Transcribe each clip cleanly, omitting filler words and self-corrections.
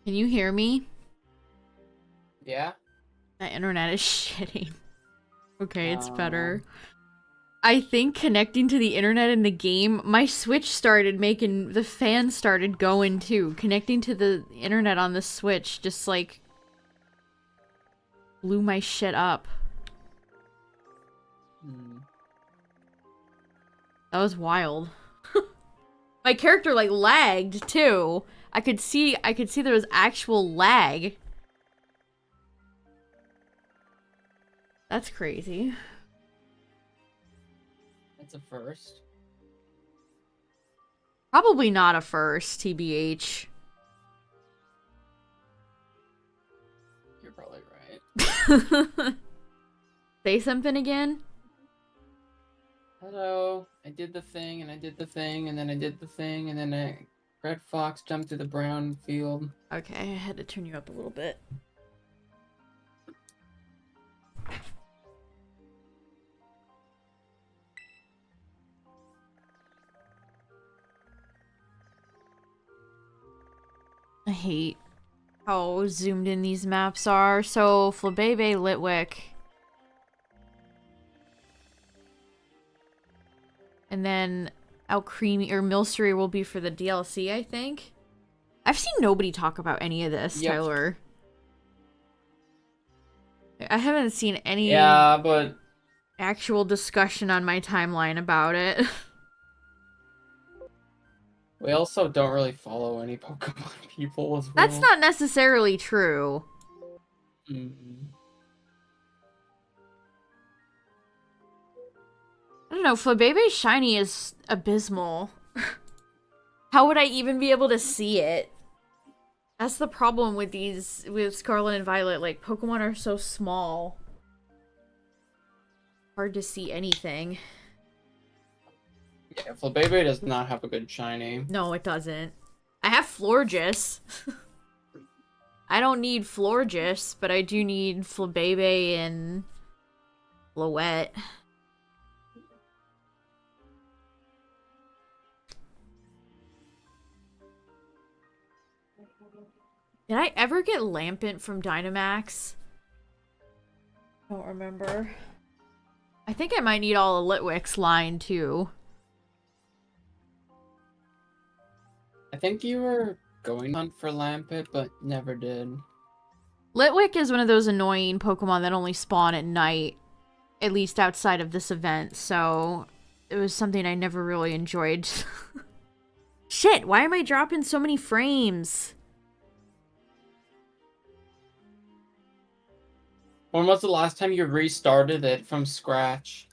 Can you hear me? Yeah? My internet is shitting. Okay, it's better. Um, I think connecting to the internet in the game, my Switch started making, the fan started going too. Connecting to the internet on the Switch just like blew my shit up. hmm. That was wild. My character like lagged too. I could see there was actual lag. That's crazy. That's a first. Probably not a first, TBH. You're probably right. Say something again? Hello. I did the thing, and I did the thing, and then I did the thing, and then a red fox jumped to the brown field. Okay, I had to turn you up a little bit. I hate how zoomed in these maps are. So, Flabebe, Litwick. And then Alcremie or Milcery will be for the DLC, I think. I've seen nobody talk about any of this, Yep. Tyler. I haven't seen any Yeah, but actual discussion on my timeline about it. we also don't really follow any Pokemon people as That's well. not necessarily true. Mm. I don't know, Flabebe's shiny is abysmal. How would I even be able to see it? That's the problem with with Scarlet and Violet. Like, Pokemon are so small. Hard to see anything. Yeah, Flabebe does not have a good shiny. No, it doesn't. I have Florges. I don't need Florges, but I do need Flabebe and Floette. Did I ever get Lampent from Dynamax? I don't remember. I think I might need all of Litwick's line, too. I think you were going on for Lampet, but never did. Litwick is one of those annoying Pokemon that only spawn at night, at least outside of this event, so it was something I never really enjoyed. Shit, why am I dropping so many frames? When was the last time you restarted it from scratch?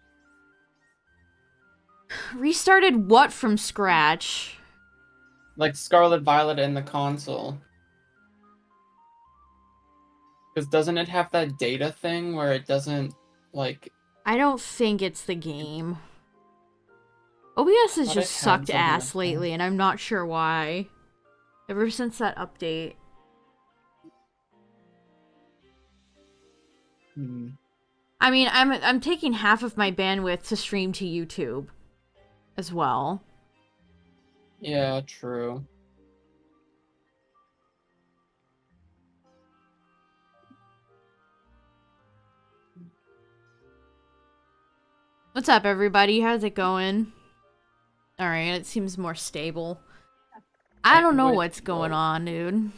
Restarted what from scratch? Like Scarlet Violet in the console. Because doesn't it have that data thing where it doesn't, like... I don't think it's the game. OBS has thought it just had sucked something ass like that. lately, and I'm not sure why. Ever since that update. Hmm. I mean, I'm taking half of my bandwidth to stream to YouTube as well. Yeah, true. What's up, everybody? How's it going? Alright, it seems more stable. I don't know what's going on, dude.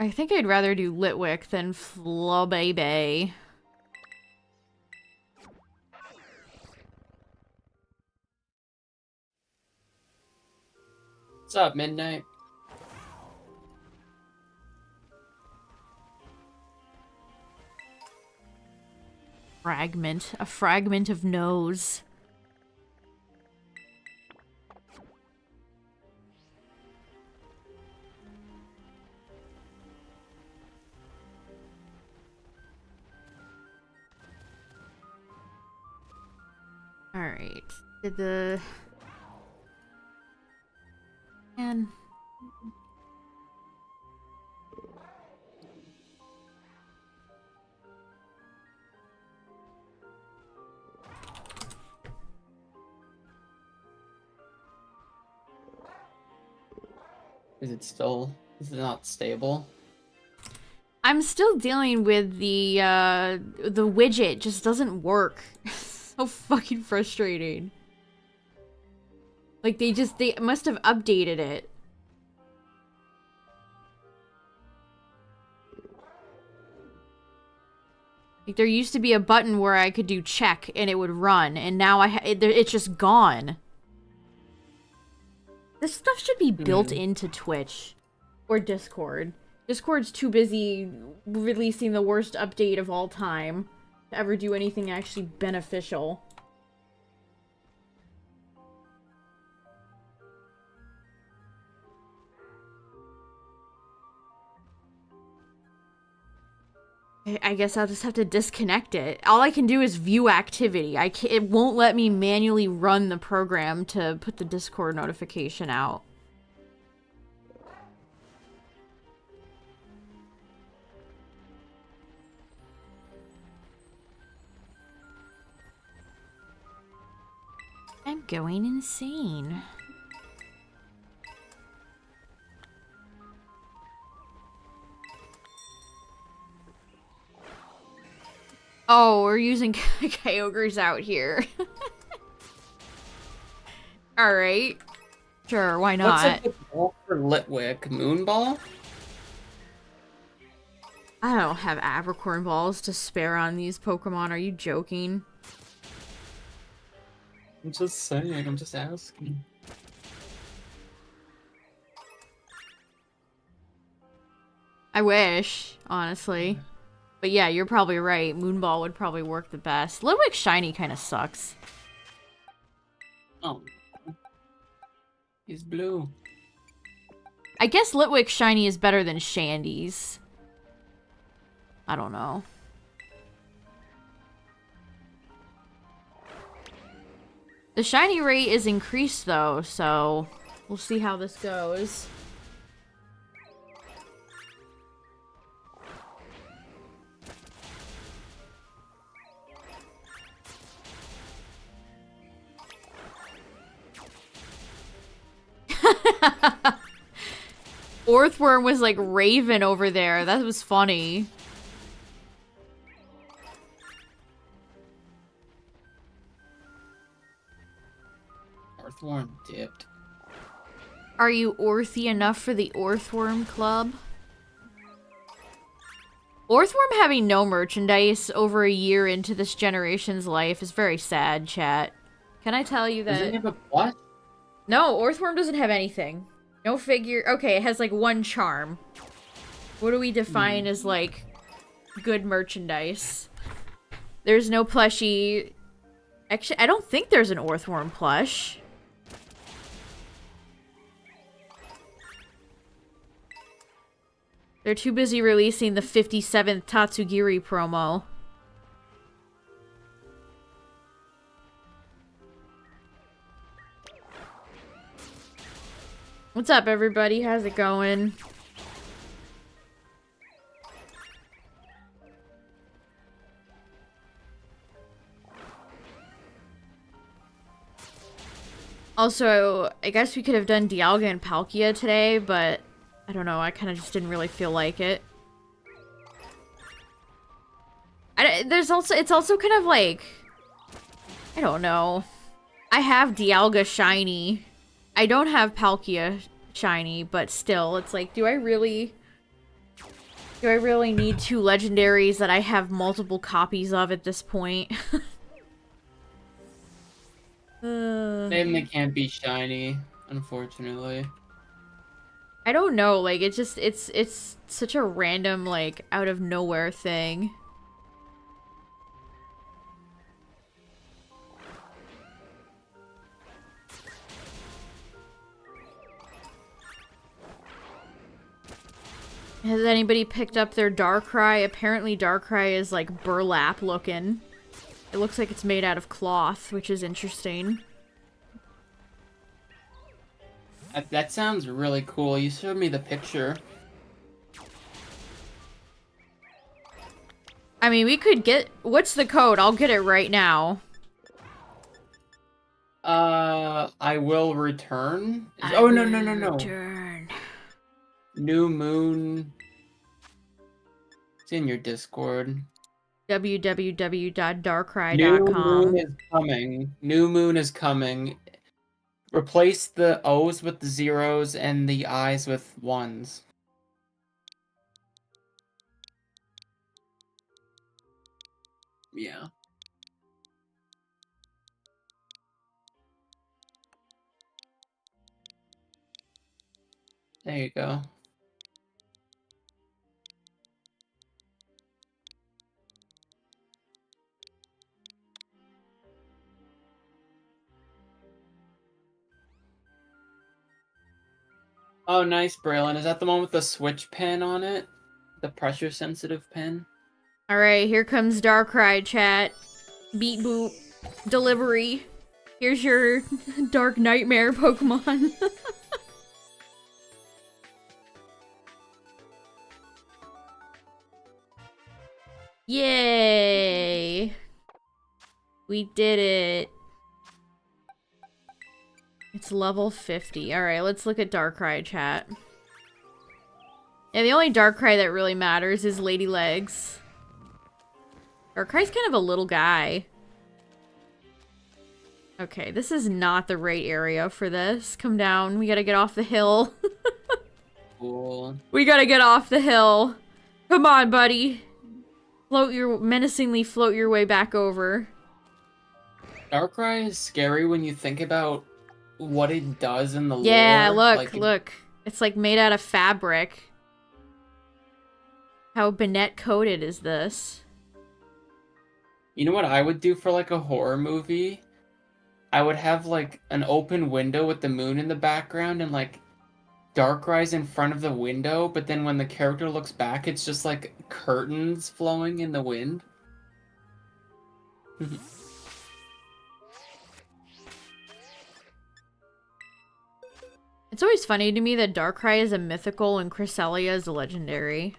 I think I'd rather do Litwick than Flabebe. What's up, Midnight? Fragment. A fragment of nose. Alright. Did the... Man. Is it still? Is it not stable? I'm still dealing with the widget just doesn't work. So fucking frustrating. Like they must have updated it. Like there used to be a button where I could do check and it would run, and now it's just gone. This stuff should be built into Twitch or Discord. Discord's too busy releasing the worst update of all time to ever do anything actually beneficial. I guess I'll just have to disconnect it. All I can do is view activity. It won't let me manually run the program to put the Discord notification out. I'm going insane. Oh, we're using Kyogres out here. Alright. Sure, why not? What's up with ball for Litwick? Moonball? I don't have apricorn balls to spare on these Pokemon. Are you joking? I'm just saying, I'm just asking. I wish, honestly. But yeah, you're probably right. Moonball would probably work the best. Litwick Shiny kind of sucks. Oh. He's blue. I guess Litwick Shiny is better than Shandy's. I don't know. The shiny rate is increased though, so we'll see how this goes. Orthworm was like Raven over there. That was funny. Orthworm dipped. Are you Orthy enough for the Orthworm Club? Orthworm having no merchandise over a year into this generation's life is very sad, chat. Can I tell you that? Does it have a what? No, Orthworm doesn't have anything. No figure. Okay, it has like one charm. What do we define as like good merchandise? There's no plushie. Actually, I don't think there's an Orthworm plush. They're too busy releasing the 57th Tatsugiri promo. What's up, everybody? How's it going? Also, I guess we could have done Dialga and Palkia today, but I don't know, I kind of just didn't really feel like it. It's also kind of like, I don't know. I have Dialga Shiny. I don't have Palkia Shiny, but still, it's like, do I really need two legendaries that I have multiple copies of at this point? Maybe they can't be shiny, unfortunately. I don't know, like, it's such a random, like, out of nowhere thing. Has anybody picked up their Darkrai? Apparently Darkrai is, like, burlap looking. It looks like it's made out of cloth, which is interesting. That sounds really cool. You showed me the picture. I mean, we could get... What's the code? I'll get it right now. I will return. Oh, no. Return. New Moon. It's in your Discord. New Moon www.darkrai.com. is coming. New Moon is coming. Replace the O's with the zeros and the I's with ones. Yeah. There you go. Oh, nice, Braylon. Is that the one with the switch pin on it? The pressure sensitive pin? Alright, here comes Darkrai, chat. Beat boop. Delivery. Here's your Dark Nightmare Pokemon. Yay! We did it. It's level 50. Alright, let's look at Darkrai, chat. Yeah, the only Darkrai that really matters is Lady Legs. Darkrai's kind of a little guy. Okay, this is not the right area for this. Come down. We gotta get off the hill. Cool. We gotta get off the hill. Come on, buddy. Menacingly float your way back over. Darkrai is scary when you think about what it does in the lore. Yeah, look, like, look. It's like made out of fabric. How Bennett coated is this? You know what I would do for like a horror movie? I would have like an open window with the moon in the background and like Darkrai's in front of the window, but then when the character looks back, it's just like curtains flowing in the wind. It's always funny to me that Darkrai is a mythical and Cresselia is a legendary.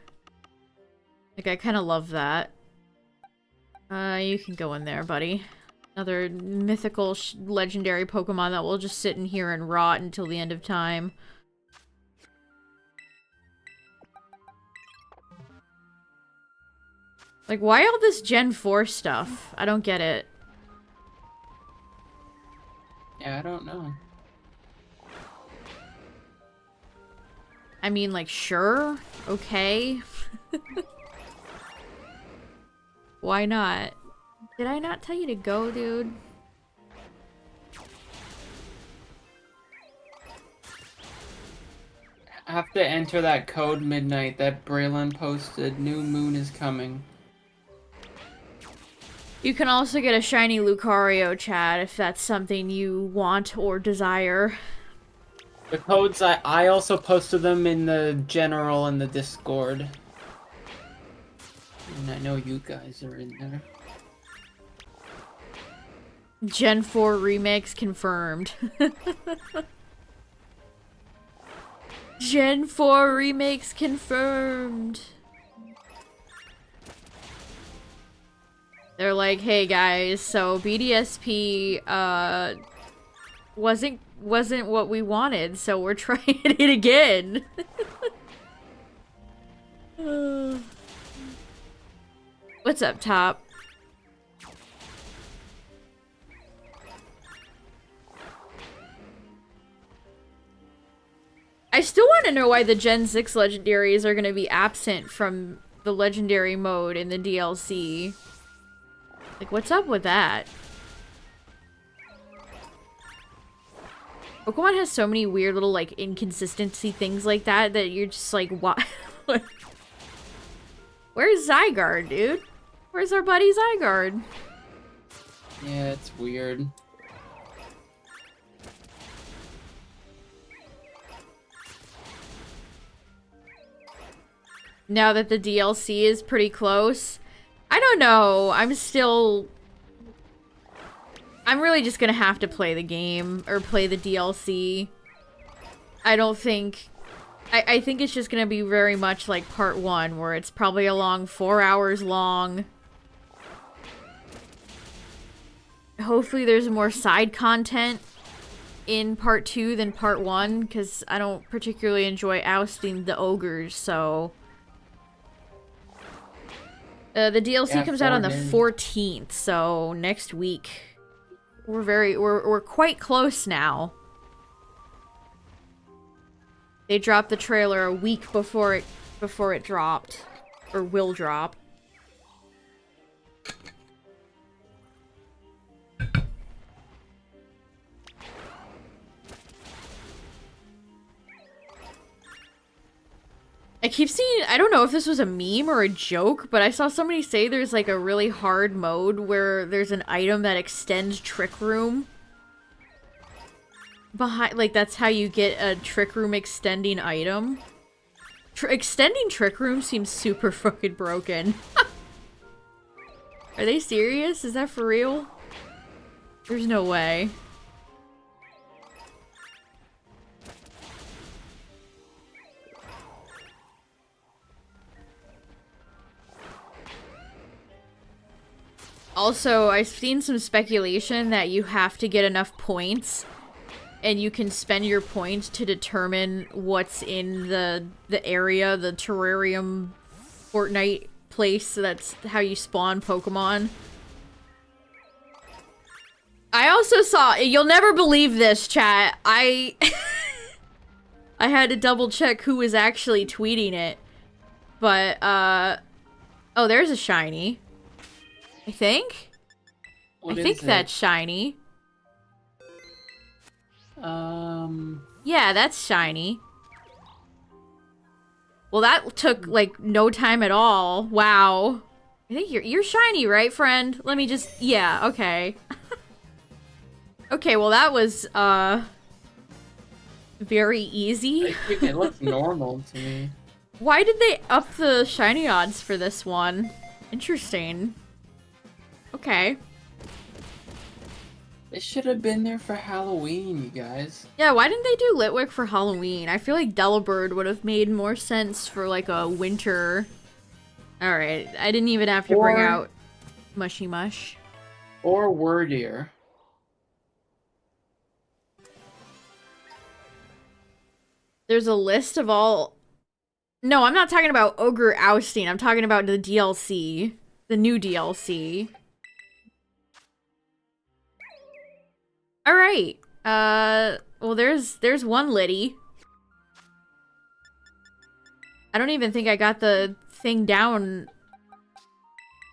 Like, I kind of love that. You can go in there, buddy. Another mythical legendary Pokemon that will just sit in here and rot until the end of time. Like, why all this Gen 4 stuff? I don't get it. Yeah, I don't know. I mean, like, sure. Okay. Why not? Did I not tell you to go, dude? I have to enter that code midnight that Braylon posted. New Moon is coming. You can also get a shiny Lucario, chat, if that's something you want or desire. The codes, I also posted them in the general in the Discord. And I know you guys are in there. Gen 4 remix confirmed. Gen 4 remakes confirmed. They're like, hey guys, so BDSP wasn't what we wanted, so we're trying it again. What's up, Top? I still want to know why the Gen 6 legendaries are going to be absent from the legendary mode in the DLC. Like, what's up with that? Pokemon has so many weird little, like, inconsistency things like that that you're just like, what? Where's Zygarde, dude? Where's our buddy Zygarde? Yeah, it's weird. Now that the DLC is pretty close, I don't know. I'm really just gonna have to play the game or play the DLC. I don't think... I think it's just gonna be very much like part 1, where it's probably along 4 hours long. Hopefully there's more side content. in part 2 than part 1, because I don't particularly enjoy ousting the ogres, so... the DLC comes out on the 14th, so next week. We're quite close now. They dropped the trailer a week before it dropped. Or will drop. I keep seeing, I don't know if this was a meme or a joke, but I saw somebody say there's like a really hard mode where there's an item that extends Trick Room. Behind, like, that's how you get a Trick Room extending item. Extending Trick Room seems super fucking broken. Are they serious? Is that for real? There's no way. Also, I've seen some speculation that you have to get enough points, and you can spend your points to determine what's in the area, the terrarium Fortnite place, so that's how you spawn Pokemon. I also saw, you'll never believe this, chat, I had to double check who was actually tweeting it, but, oh, there's a shiny. I think? What I think is it? that's shiny. Yeah, that's shiny. Well, that took, like, no time at all. Wow. I think you're shiny, right, friend? Let me just... Yeah, okay. Okay, well, that was, very easy. I think it looks normal to me. Why did they up the shiny odds for this one? Interesting. Okay. It should have been there for Halloween, you guys. Yeah, why didn't they do Litwick for Halloween? I feel like Delibird would have made more sense for, like, a winter... Alright, I didn't even have to bring out Mushy Mush. Or Wordier. There's a list of all... No, I'm not talking about Ogre Ousting. I'm talking about the DLC. The new DLC. Alright. Well, there's one Liddy. I don't even think I got the thing down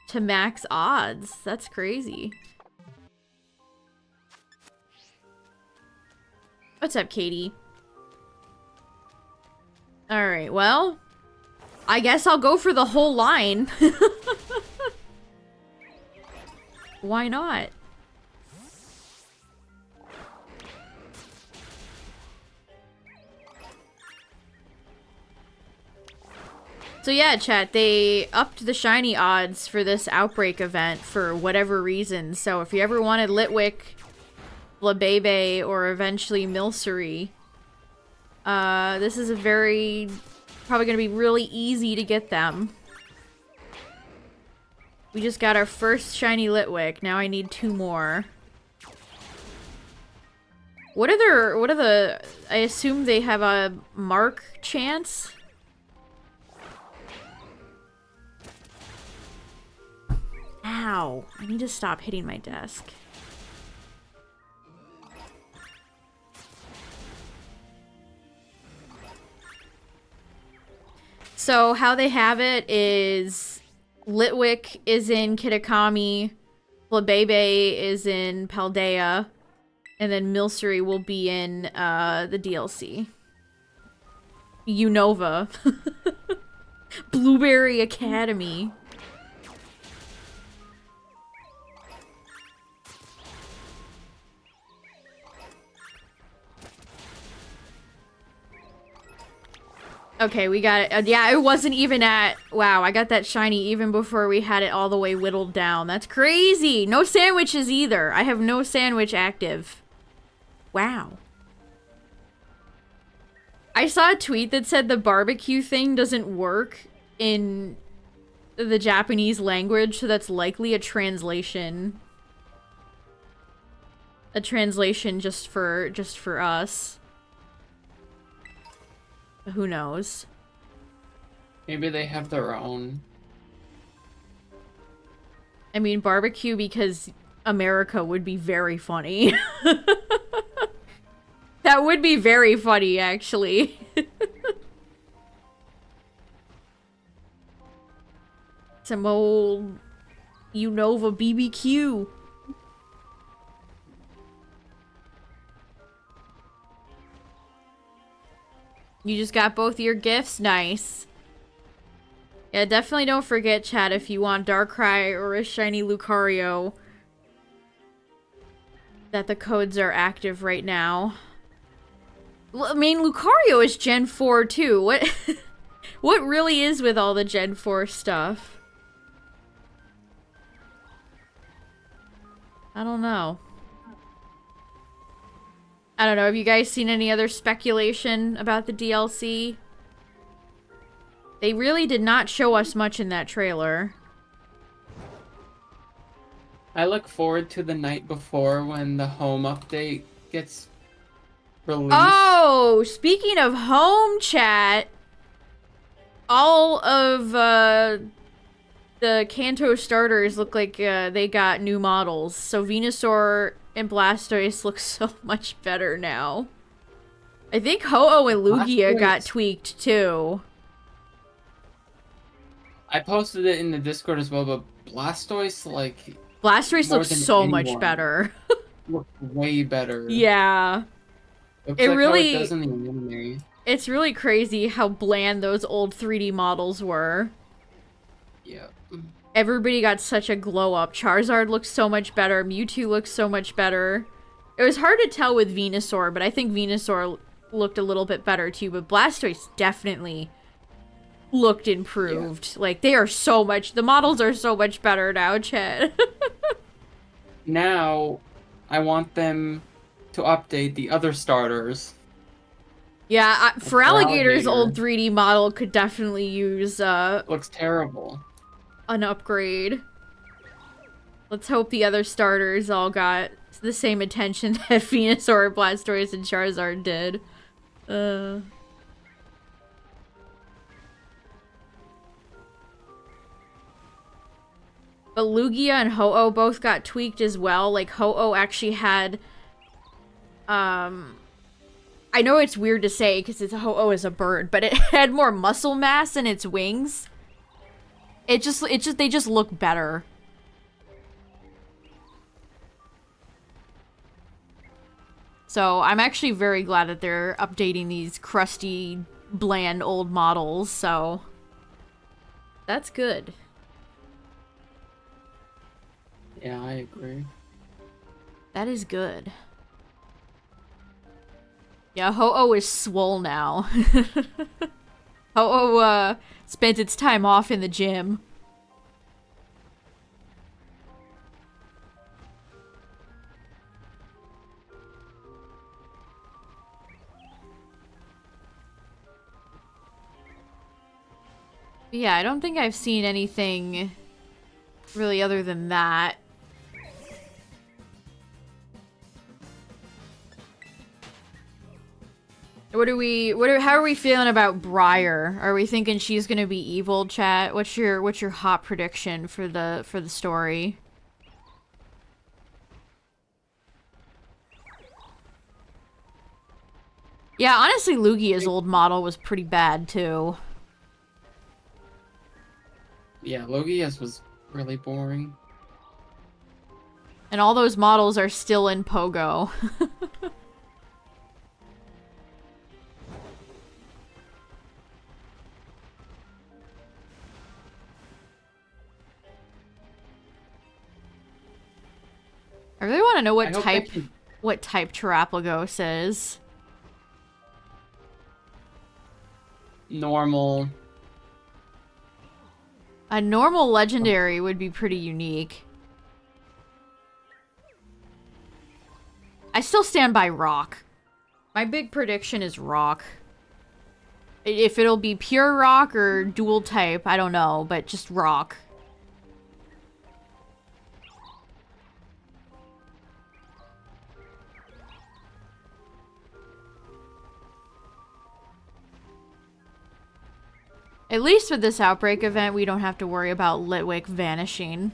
to max odds. That's crazy. What's up, Katie? Alright, well, I guess I'll go for the whole line. Why not? So yeah, chat, they upped the shiny odds for this Outbreak event for whatever reason. So if you ever wanted Litwick, Flabebe, or eventually Milcery, this is probably gonna be really easy to get them. We just got our first shiny Litwick. Now I need 2 more. What are the, I assume they have a mark chance? Ow, I need to stop hitting my desk. So how they have it is Litwick is in Kitakami, Flabebe is in Paldea, and then Milcery will be in the DLC. Unova. Blueberry Academy. Okay, we got it. Yeah, it wasn't even at... Wow, I got that shiny even before we had it all the way whittled down. That's crazy! No sandwiches either. I have no sandwich active. Wow. I saw a tweet that said the barbecue thing doesn't work in the Japanese language, so that's likely a translation. a translation just for us. Who knows? Maybe they have their own. I mean, barbecue because America would be very funny. That would be very funny, actually. Some old Unova BBQ. You just got both your gifts? Nice. Yeah, definitely don't forget, chat, if you want Darkrai or a shiny Lucario, that the codes are active right now. I mean, Lucario is Gen 4 too. What what really is with all the Gen 4 stuff? I don't know. I don't know. Have you guys seen any other speculation about the DLC? They really did not show us much in that trailer. I look forward to the night before when the home update gets released. Oh, speaking of home, chat, all of the Kanto starters look like they got new models. So Venusaur and Blastoise look so much better now. I think Ho-Oh and Lugia got tweaked too. I posted it in the Discord as well, but Blastoise, like... Blastoise looks so much better. Looks way better. Yeah. Looks like really... how it does in the anime. It's really crazy how bland those old 3D models were. Yeah. Everybody got such a glow up. Charizard looks so much better. Mewtwo looks so much better. It was hard to tell with Venusaur, but I think Venusaur looked a little bit better too. But Blastoise definitely looked improved. Yeah. Like, they are so much... The models are so much better now, Chet. Now, I want them to update the other starters. Yeah, for Alligator's old 3D model could definitely use, looks terrible. An upgrade. Let's hope the other starters all got the same attention that Venusaur, Blastoise, and Charizard did. But Lugia and Ho-Oh both got tweaked as well. Like, Ho-Oh actually had, I know it's weird to say because it's Ho-Oh is a bird, but it had more muscle mass in its wings. They just look better. So I'm actually very glad that they're updating these crusty, bland old models, so that's good. Yeah, I agree. That is good. Yeah, Ho-Oh is swole now. Ho-Oh, spent its time off in the gym. Yeah, I don't think I've seen anything really other than that. How are we feeling about Briar? Are we thinking she's gonna be evil, chat? What's your hot prediction for the story? Yeah, honestly, Lugia's old model was pretty bad too. Yeah, Lugia's was really boring. And all those models are still in Pogo. I really want to know what type Terapagos is. Normal. A normal legendary would be pretty unique. I still stand by rock. My big prediction is rock. If it'll be pure rock or dual type, I don't know, but just rock. At least with this Outbreak event, we don't have to worry about Litwick vanishing.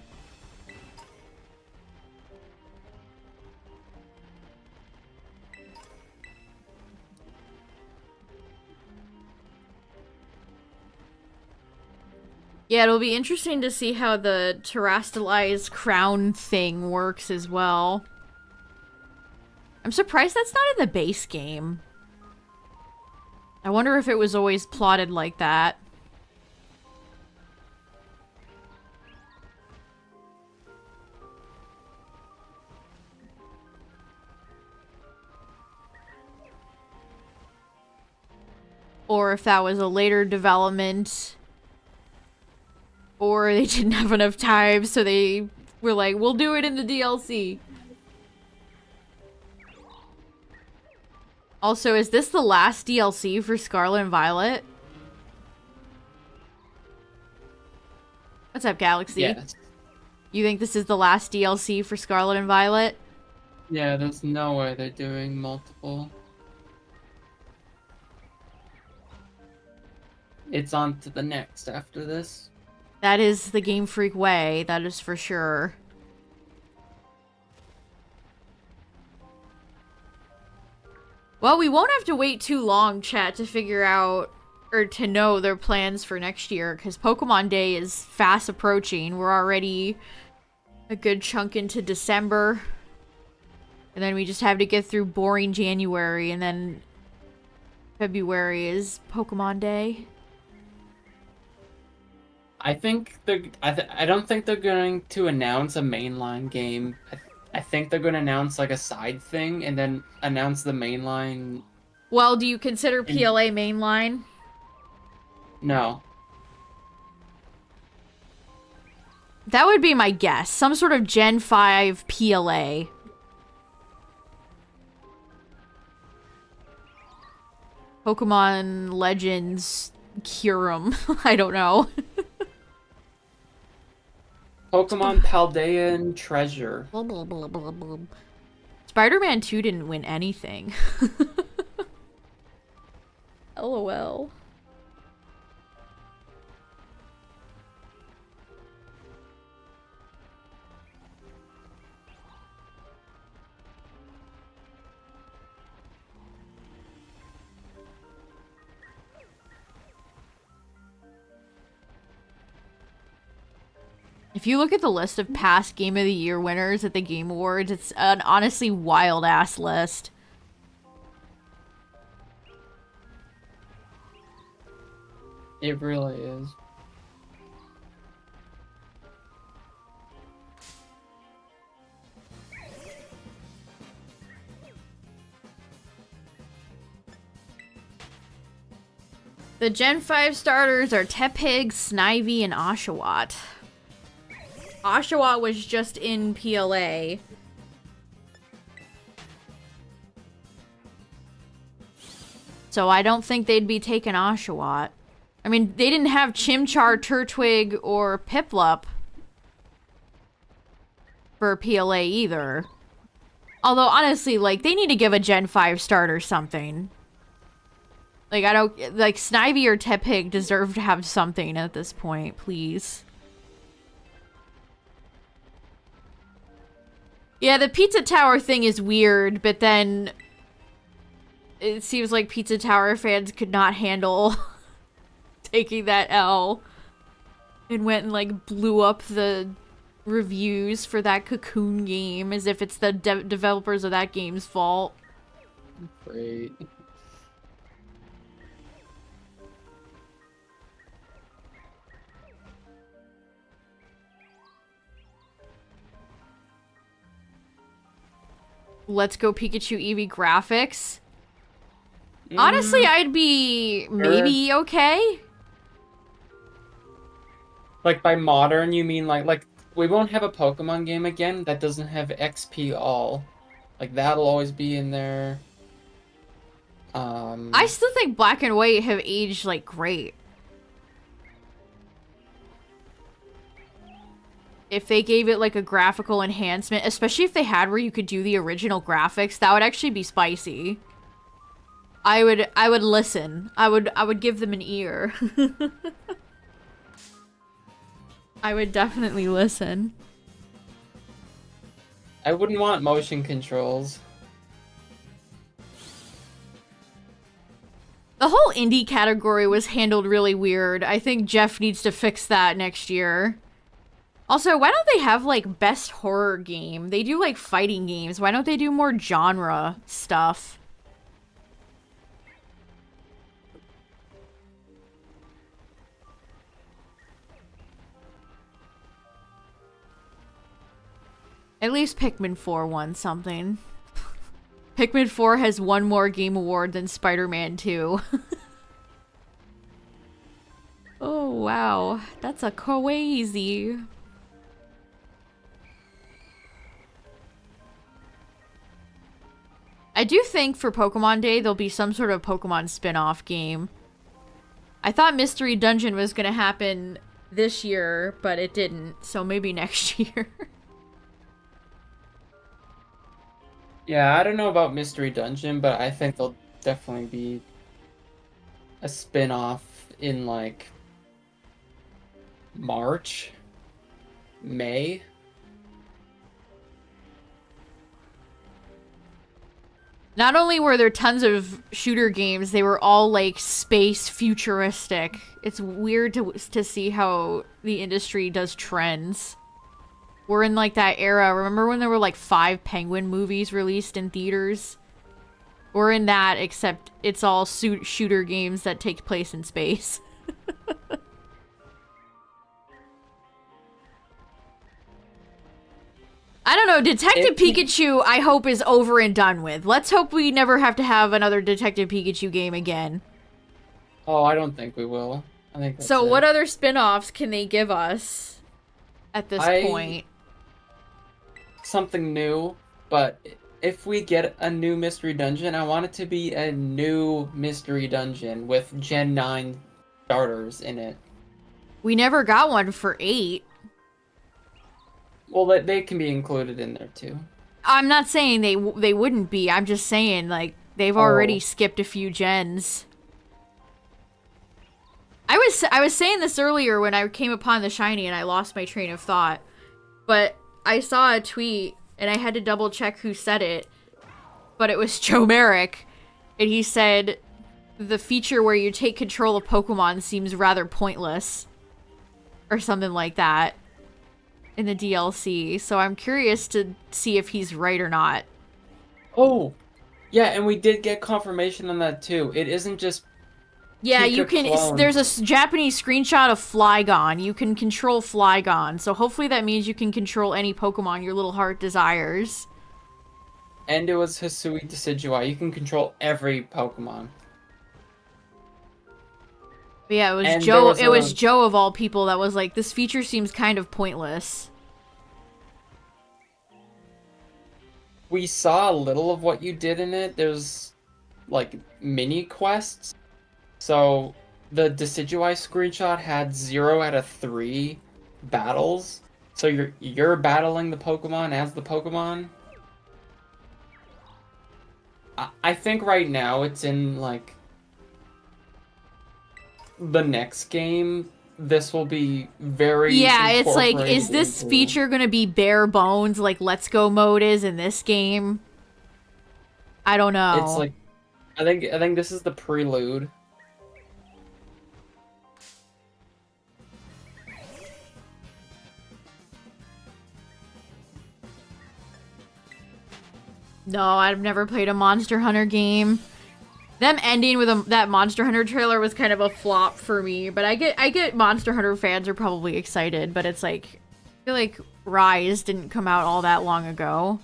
Yeah, it'll be interesting to see how the terastallized crown thing works as well. I'm surprised that's not in the base game. I wonder if it was always plotted like that. Or if that was a later development. Or they didn't have enough time, so they were like, we'll do it in the DLC. Also, is this the last DLC for Scarlet and Violet? What's up, Galaxy? Yes. You think this is the last DLC for Scarlet and Violet? Yeah, there's no way they're doing multiple. It's on to the next after this. That is the Game Freak way, that is for sure. Well, we won't have to wait too long, chat, to figure out, or to know their plans for next year, because Pokemon Day is fast approaching. We're already a good chunk into December. And then we just have to get through boring January, and then February is Pokemon Day. I think they're. I don't think they're going to announce a mainline game. I think they're going to announce like a side thing and then announce the mainline. Well, do you consider PLA mainline? No. That would be my guess. Some sort of Gen 5 PLA. Pokemon Legends Kyurem. I don't know. Pokemon Paldean Treasure. Spider-Man 2 didn't win anything. LOL. If you look at the list of past Game of the Year winners at the Game Awards, it's an honestly wild-ass list. It really is. The Gen 5 starters are Tepig, Snivy, and Oshawott. Oshawott was just in PLA. So I don't think they'd be taking Oshawott. I mean, they didn't have Chimchar, Turtwig, or Piplup for PLA either. Although, honestly, like, they need to give a Gen 5 starter something. Like, I don't... Like, Snivy or Tepig deserve to have something at this point, please. Yeah, the Pizza Tower thing is weird, but then... It seems like Pizza Tower fans could not handle taking that L. And went and, like, blew up the reviews for that Cocoon game as if it's the developers of that game's fault. Great. Let's Go Pikachu Eevee graphics. Honestly, I'd be maybe okay. Like by modern, you mean like we won't have a Pokemon game again that doesn't have XP all. Like that'll always be in there. I still think Black and White have aged like great. If they gave it like a graphical enhancement, especially if they had where you could do the original graphics, that would actually be spicy. I would listen. I would give them an ear. I would definitely listen. I wouldn't want motion controls. The whole indie category was handled really weird. I think Jeff needs to fix that next year. Also, why don't they have, like, best horror game? They do, like, fighting games. Why don't they do more genre stuff? At least Pikmin 4 won something. Pikmin 4 has one more game award than Spider-Man 2. Oh, wow. That's a crazy. I do think for Pokemon Day, there'll be some sort of Pokemon spin-off game. I thought Mystery Dungeon was gonna happen this year, but it didn't, so maybe next year. Yeah, I don't know about Mystery Dungeon, but I think there'll definitely be a spin-off in, like, March? May? Not only were there tons of shooter games, they were all, like, space futuristic. It's weird to see how the industry does trends. We're in, like, that era. Remember when there were, like, 5 Penguin movies released in theaters? We're in that, except it's all shooter games that take place in space. I don't know, Detective Pikachu, I hope, is over and done with. Let's hope we never have to have another Detective Pikachu game again. Oh, I don't think we will. I think that's So it. what other spin-offs can they give us at this point? Something new, but if we get a new Mystery Dungeon, I want it to be a new Mystery Dungeon with Gen 9 starters in it. We never got one for 8. Well, they can be included in there too. I'm not saying they wouldn't be. I'm just saying, like, they've already skipped a few gens. I was saying this earlier when I came upon the shiny and I lost my train of thought. But I saw a tweet and I had to double check who said it. But it was Joe Merrick. And he said, the feature where you take control of Pokemon seems rather pointless. Or something like that. In the DLC, so I'm curious to see if he's right or not. Oh, yeah, and we did get confirmation on that too. It isn't just yeah, Pika you can. clones. There's a Japanese screenshot of Flygon. You can control Flygon, so hopefully that means you can control any Pokemon your little heart desires. And it was Hisui Decidueye. You can control every Pokemon. But yeah, it was And Joe. there was It was Joe of all people that was like, this feature seems kind of pointless. We saw a little of what you did in it. There's like mini quests. So the Decidueye screenshot had 0 out of 3 battles. So you're battling the Pokemon as the Pokemon. I think right now it's in like the next game. This will be very Yeah, it's like, is incorporated this into- feature gonna be bare bones like Let's Go mode is in this game? I don't know. It's like I think this is the prelude. No, I've never played a Monster Hunter game. Them ending with that Monster Hunter trailer was kind of a flop for me, but I get Monster Hunter fans are probably excited, but it's like, I feel like Rise didn't come out all that long ago.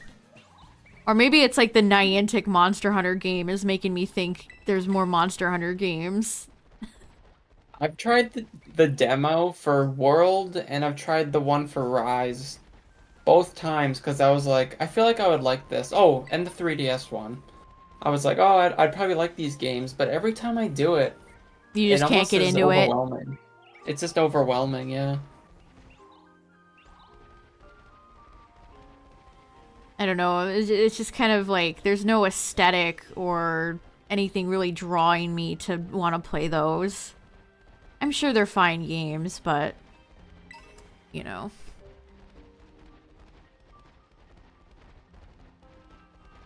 Or maybe it's like the Niantic Monster Hunter game is making me think there's more Monster Hunter games. I've tried the demo for World and I've tried the one for Rise both times because I was like, I feel like I would like this. Oh, and the 3DS one. I was like, oh, I'd probably like these games, but every time I do it, You just it can't almost get is into it. overwhelming. It's just overwhelming, yeah. I don't know. It's just kind of like there's no aesthetic or anything really drawing me to want to play those. I'm sure they're fine games, but you know.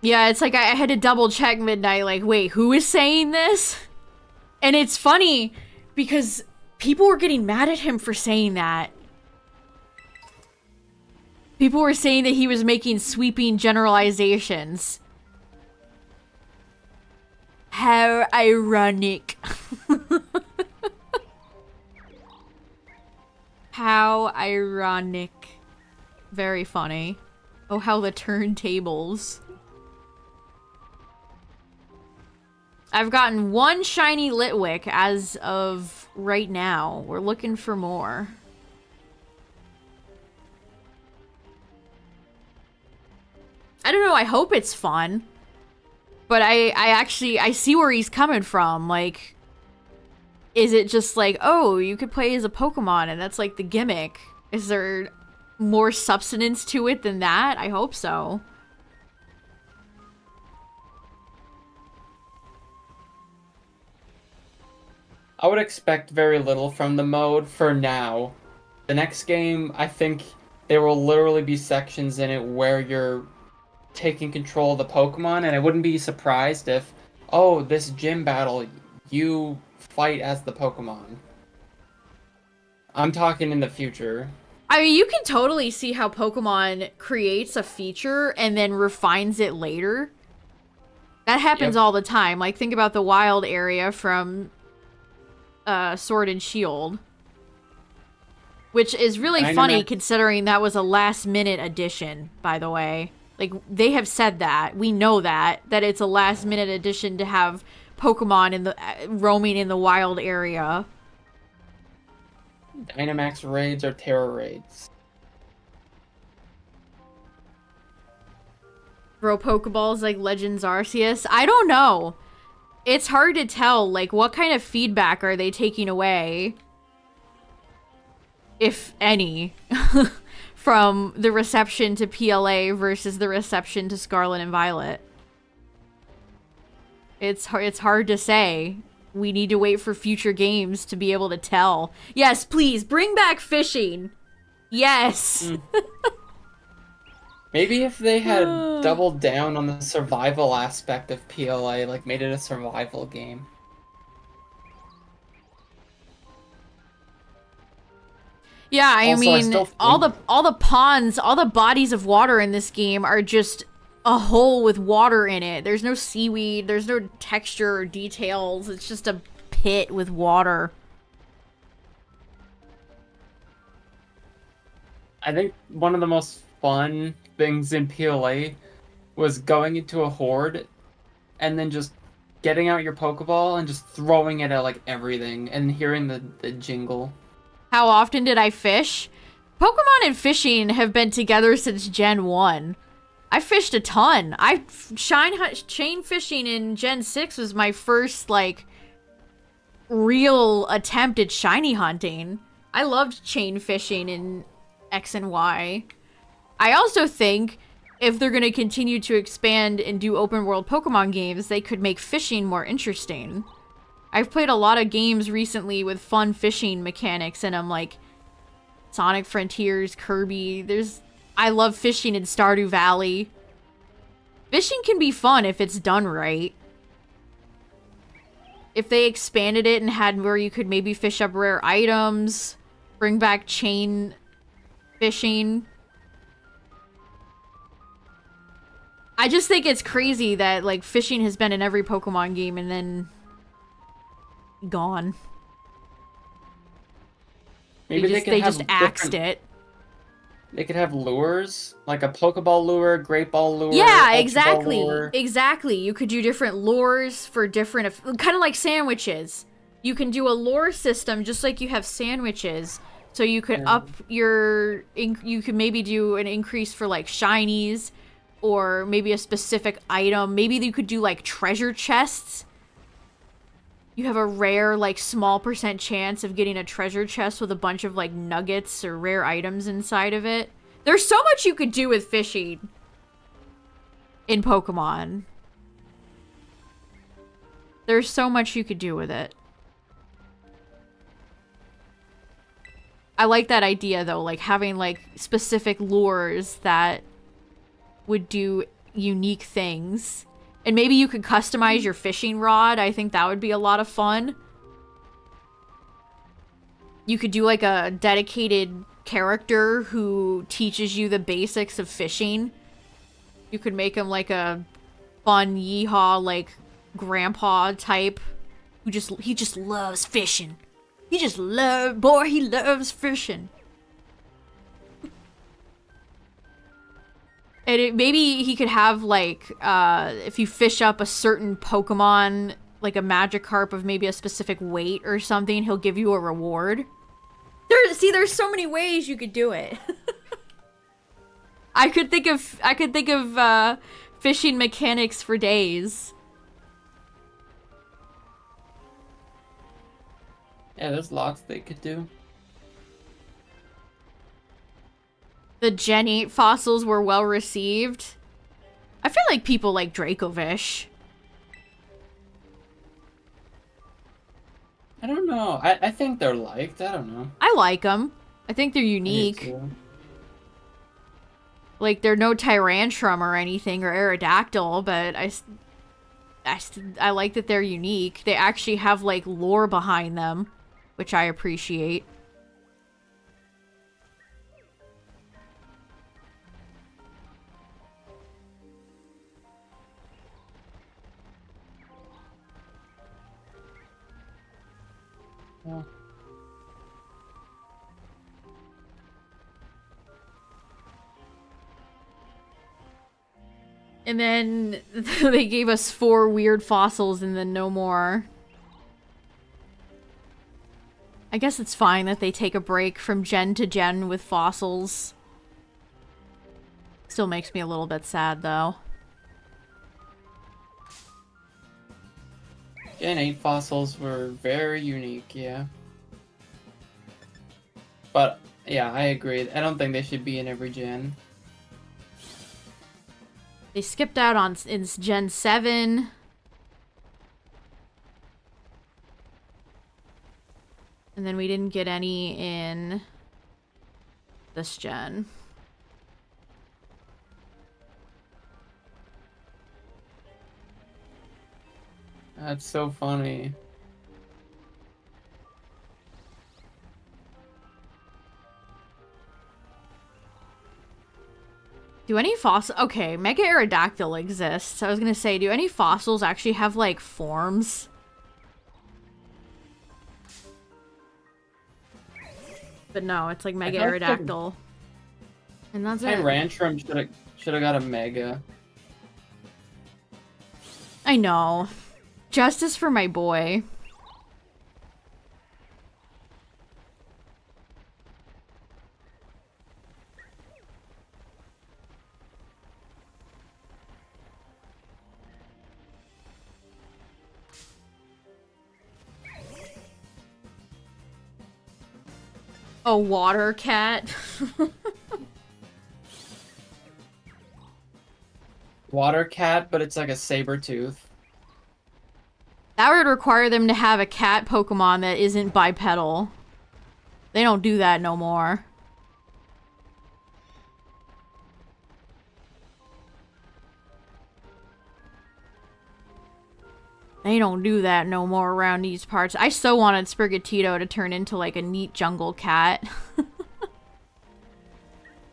Yeah, it's like I had to double check Midnight, like, wait, who is saying this? And it's funny because people were getting mad at him for saying that. People were saying that he was making sweeping generalizations. How ironic. How ironic. Very funny. Oh, how the turntables. I've gotten one shiny Litwick as of right now. We're looking for more. I don't know, I hope it's fun. But I see where he's coming from. Like, is it just like, oh, you could play as a Pokemon and that's like the gimmick? Is there more substance to it than that? I hope so. I would expect very little from the mode for now. The next game, I think there will literally be sections in it where you're taking control of the Pokemon, and I wouldn't be surprised if, oh, this gym battle, you fight as the Pokemon. I'm talking in the future. I mean, you can totally see how Pokemon creates a feature and then refines it later. That happens all the time. Like, think about the wild area from Sword and Shield. Which is really funny considering that was a last-minute addition, by the way. Like, they have said that. We know that it's a last-minute addition to have Pokemon in the roaming in the wild area. Dynamax raids or Terror raids? Throw Pokeballs like Legends Arceus? I don't know. It's hard to tell, like, what kind of feedback are they taking away? If any. From the reception to PLA versus the reception to Scarlet and Violet. It's hard to say. We need to wait for future games to be able to tell. Yes, please, bring back fishing. Yes. Maybe if they had doubled down on the survival aspect of PLA, like made it a survival game. Yeah, I mean, all the ponds, all the bodies of water in this game are just a hole with water in it. There's no seaweed, there's no texture or details. It's just a pit with water. I think one of the most fun things in PLA was going into a horde and then just getting out your Pokeball and just throwing it at like everything and hearing the jingle. How often did I fish? Pokemon and fishing have been together since Gen 1. I fished a ton. Chain fishing in Gen 6 was my first, like, real attempt at shiny hunting. I loved chain fishing in X and Y. I also think if they're going to continue to expand and do open world Pokemon games, they could make fishing more interesting. I've played a lot of games recently with fun fishing mechanics, and I'm like, Sonic Frontiers, Kirby, I love fishing in Stardew Valley. Fishing can be fun if it's done right. If they expanded it and had where you could maybe fish up rare items, bring back chain fishing. I just think it's crazy that, like, fishing has been in every Pokemon game and then gone. Maybe they just axed it. They could have lures, like a Pokeball lure, Great Ball lure. Yeah, Ultra exactly. Ball lure. Exactly. You could do different lures for different, kind of like sandwiches. You can do a lure system just like you have sandwiches. So you could up your, you could maybe do an increase for like shinies or maybe a specific item. Maybe you could do like treasure chests. You have a rare, like, small % chance of getting a treasure chest with a bunch of, like, nuggets or rare items inside of it. There's so much you could do with fishing in Pokemon. There's so much you could do with it. I like that idea though, like having like specific lures that would do unique things. And maybe you could customize your fishing rod. I think that would be a lot of fun. You could do like a dedicated character who teaches you the basics of fishing. You could make him like a fun yeehaw, like grandpa type who he just loves fishing. He loves fishing. And maybe he could have like, if you fish up a certain Pokemon, like a Magikarp of maybe a specific weight or something, he'll give you a reward. There's so many ways you could do it. I could think of fishing mechanics for days. Yeah, there's lots they could do. The Gen 8 fossils were well received. I feel like people like Dracovish. I don't know. I think they're liked. I don't know. I like them. I think they're unique. Like, they're no Tyrantrum or anything, or Aerodactyl, but I like that they're unique. They actually have, like, lore behind them, which I appreciate. Yeah. And then they gave us 4 weird fossils and then no more. I guess it's fine that they take a break from gen to gen with fossils. Still makes me a little bit sad, though. Gen 8 fossils were very unique, yeah. But, yeah, I agree. I don't think they should be in every gen. They skipped out in Gen 7. And then we didn't get any in this gen. That's so funny. Do any fossils... Okay, Mega Aerodactyl exists. I was gonna say, do any fossils actually have, like, forms? But no, it's like Mega Aerodactyl. And that's it. Tyrantrum should have got a Mega. I know. Justice for my boy. A water cat. Water cat, but it's like a saber tooth. That would require them to have a cat Pokemon that isn't bipedal. They don't do that no more. They don't do that no more around these parts. I so wanted Sprigatito to turn into like a neat jungle cat.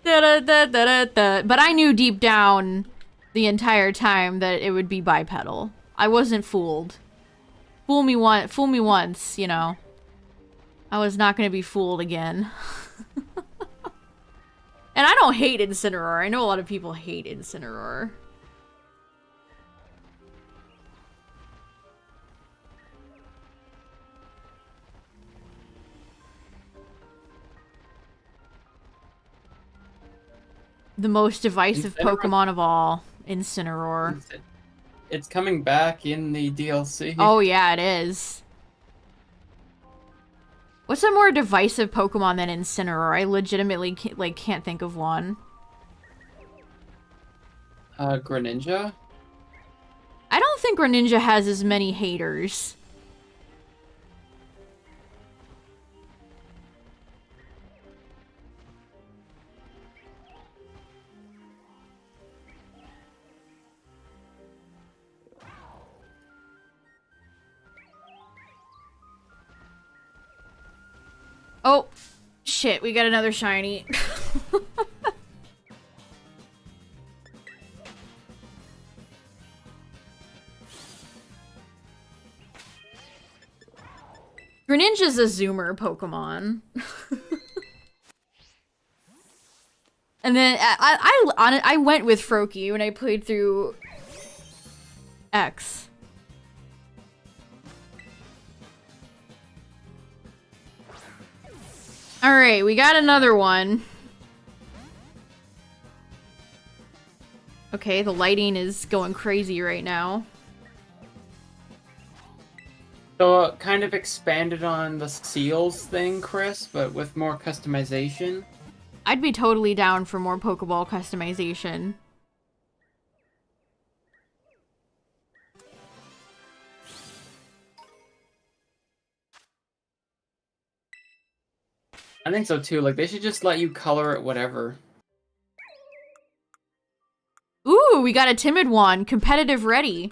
But I knew deep down the entire time that it would be bipedal. I wasn't fooled. Fool me once, you know. I was not going to be fooled again. And I don't hate Incineroar. I know a lot of people hate Incineroar. The most divisive Pokemon of all, Incineroar. It's coming back in the DLC. Oh yeah, it is. What's a more divisive Pokemon than Incineroar? I legitimately can't think of one. Greninja? I don't think Greninja has as many haters. Oh, shit, we got another shiny. Greninja's a zoomer Pokemon. And then I went with Froakie when I played through X. Alright, we got another one. Okay, the lighting is going crazy right now. So kind of expanded on the seals thing, Chris, but with more customization. I'd be totally down for more Pokeball customization. I think so too. Like, they should just let you color it whatever. Ooh, we got a timid one. Competitive ready.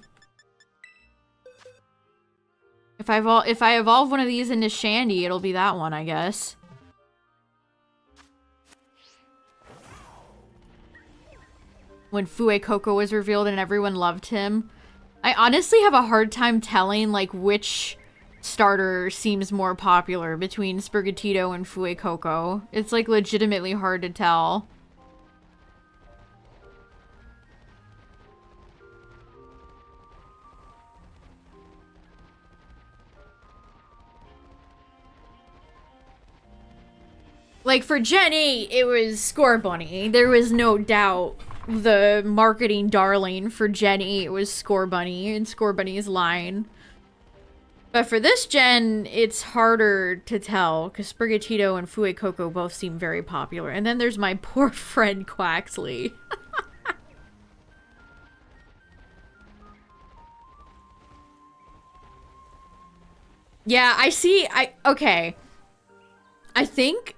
If I evolve one of these into Shandy, it'll be that one, I guess. When Fuecoco was revealed and everyone loved him. I honestly have a hard time telling, like, which starter seems more popular between Sprigatito and Fuecoco. It's, like, legitimately hard to tell. Like, for Gen 8, it was Scorbunny. There was no doubt the marketing darling for Gen 8 was Scorbunny and Scorbunny's line. But for this gen, it's harder to tell, because Sprigatito and Fuecoco both seem very popular. And then there's my poor friend Quaxley. Yeah, okay. I think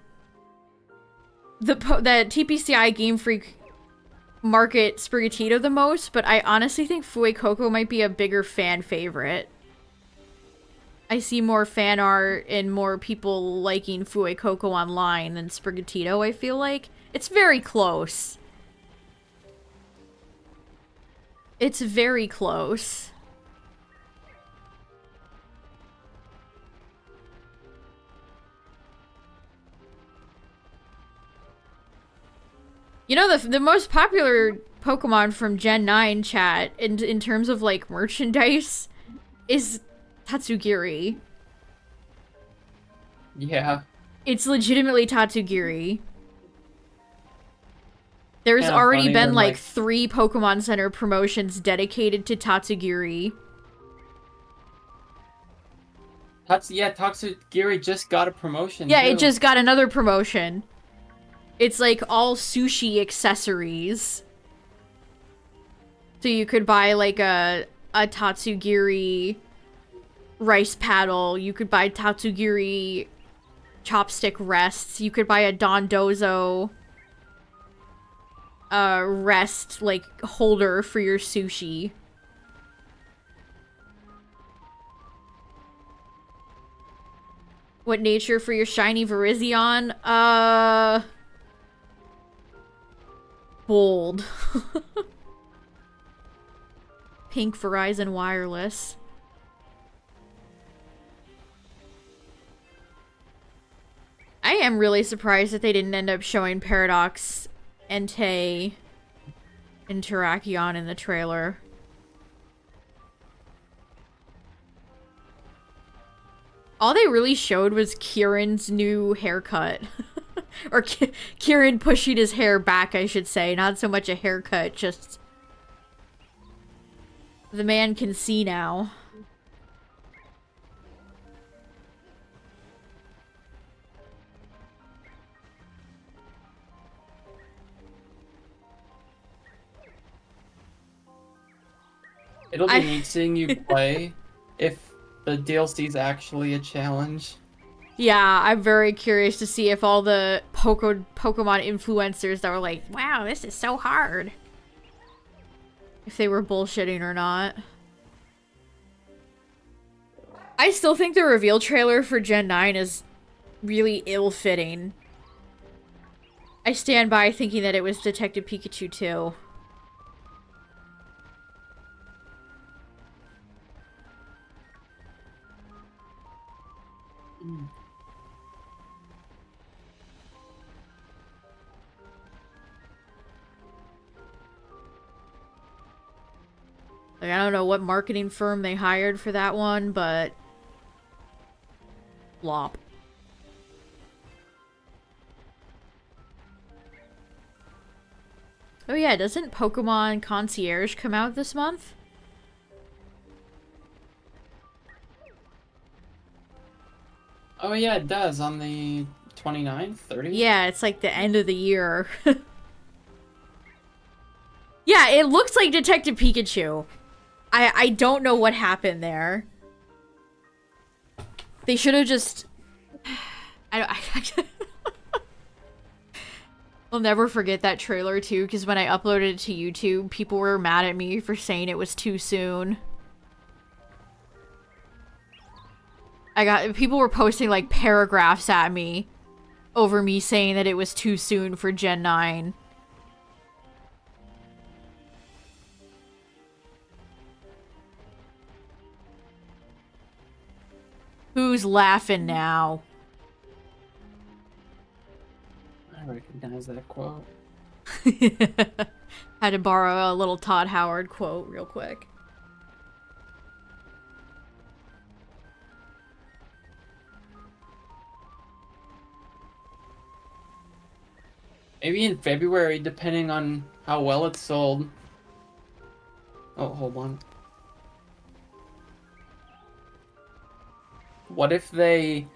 that TPCI Game Freak market Sprigatito the most, but I honestly think Fuecoco might be a bigger fan favorite. I see more fan art and more people liking Fuecoco online than Sprigatito, I feel like. It's very close. It's very close. You know, the most popular Pokemon from Gen 9 chat in terms of, like, merchandise is Tatsugiri. Yeah. It's legitimately Tatsugiri. There's already been, like, 3 Pokemon Center promotions dedicated to Tatsugiri. Tatsugiri just got a promotion, Yeah, too. it just got another promotion. It's, like, all sushi accessories. So you could buy, like, a Tatsugiri rice paddle. You could buy Tatsugiri chopstick rests. You could buy a Dondozo rest, like, holder for your sushi. What nature for your shiny Virizion? Bold. Pink Verizon Wireless. I am really surprised that they didn't end up showing Paradox, Entei, and Terrakion in the trailer. All they really showed was Kieran's new haircut. Or Kieran pushing his hair back, I should say. Not so much a haircut, just... the man can see now. It'll be neat seeing you play if the DLC's actually a challenge. Yeah, I'm very curious to see if all the Pokemon influencers that were like, wow, this is so hard, if they were bullshitting or not. I still think the reveal trailer for Gen 9 is really ill-fitting. I stand by thinking that it was Detective Pikachu too. Like, I don't know what marketing firm they hired for that one, but... flop. Oh yeah, doesn't Pokemon Concierge come out this month? Oh yeah, it does, on the 29th, 30th? Yeah, it's like the end of the year. Yeah, it looks like Detective Pikachu. I don't know what happened there. They should have just... I'll never forget that trailer too, because when I uploaded it to YouTube, people were mad at me for saying it was too soon. People were posting like paragraphs at me over me saying that it was too soon for Gen 9. Who's laughing now? I recognize that quote. Had to borrow a little Todd Howard quote real quick. Maybe in February, depending on how well it's sold. Oh, hold on. What if they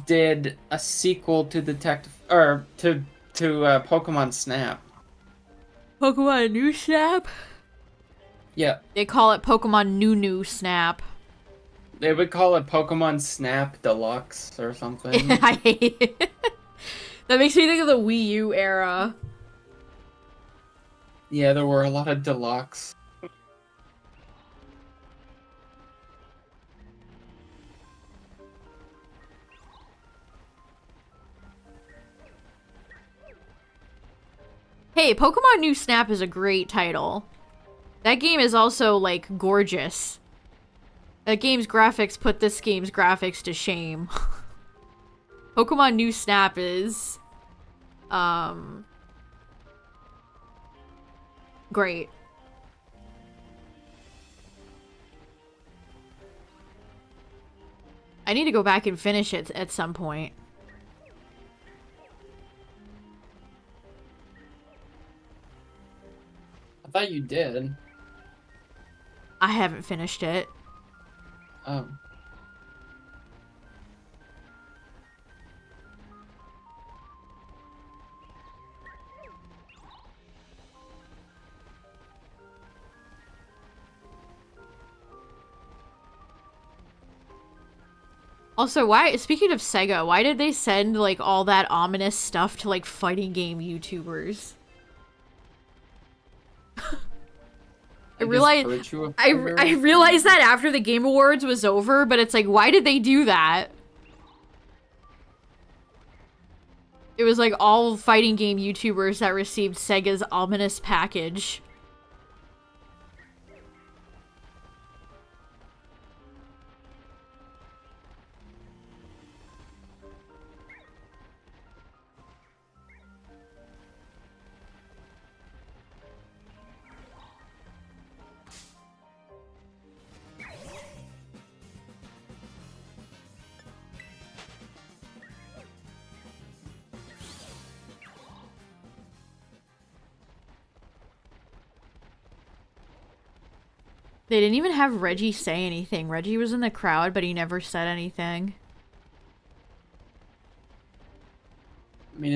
did a sequel to Detective, or to Pokemon Snap? Pokemon New Snap? Yeah, They call it Pokemon New Snap. they would call it Pokemon Snap Deluxe or something. I hate it. That makes me think of the Wii U era. Yeah, there were a lot of deluxe. Hey, Pokemon New Snap is a great title. That game is also, like, gorgeous. That game's graphics put this game's graphics to shame. Pokemon New Snap is... great. I need to go back and finish it at some point. I thought you did. I haven't finished it. Oh. Also, speaking of Sega, why did they send, like, all that ominous stuff to, like, fighting game YouTubers? I realized that after the Game Awards was over, but it's like, why did they do that? It was like all fighting game YouTubers that received Sega's ominous package. They didn't even have Reggie say anything. Reggie was in the crowd, but he never said anything. I mean,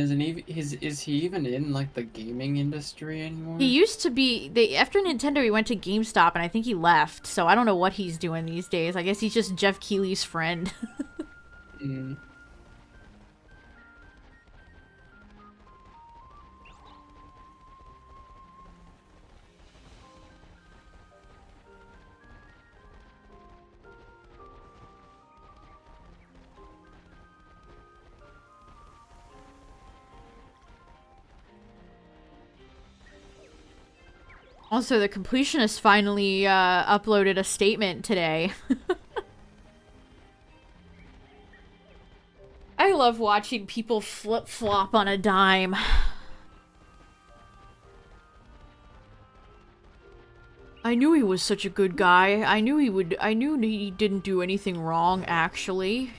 is he even in, like, the gaming industry anymore? He used to be... After Nintendo, he went to GameStop, and I think he left. So I don't know what he's doing these days. I guess he's just Jeff Keighley's friend. Mm. Also, the completionist finally uploaded a statement today. I love watching people flip-flop on a dime. I knew he was such a good guy. I knew he didn't do anything wrong, actually.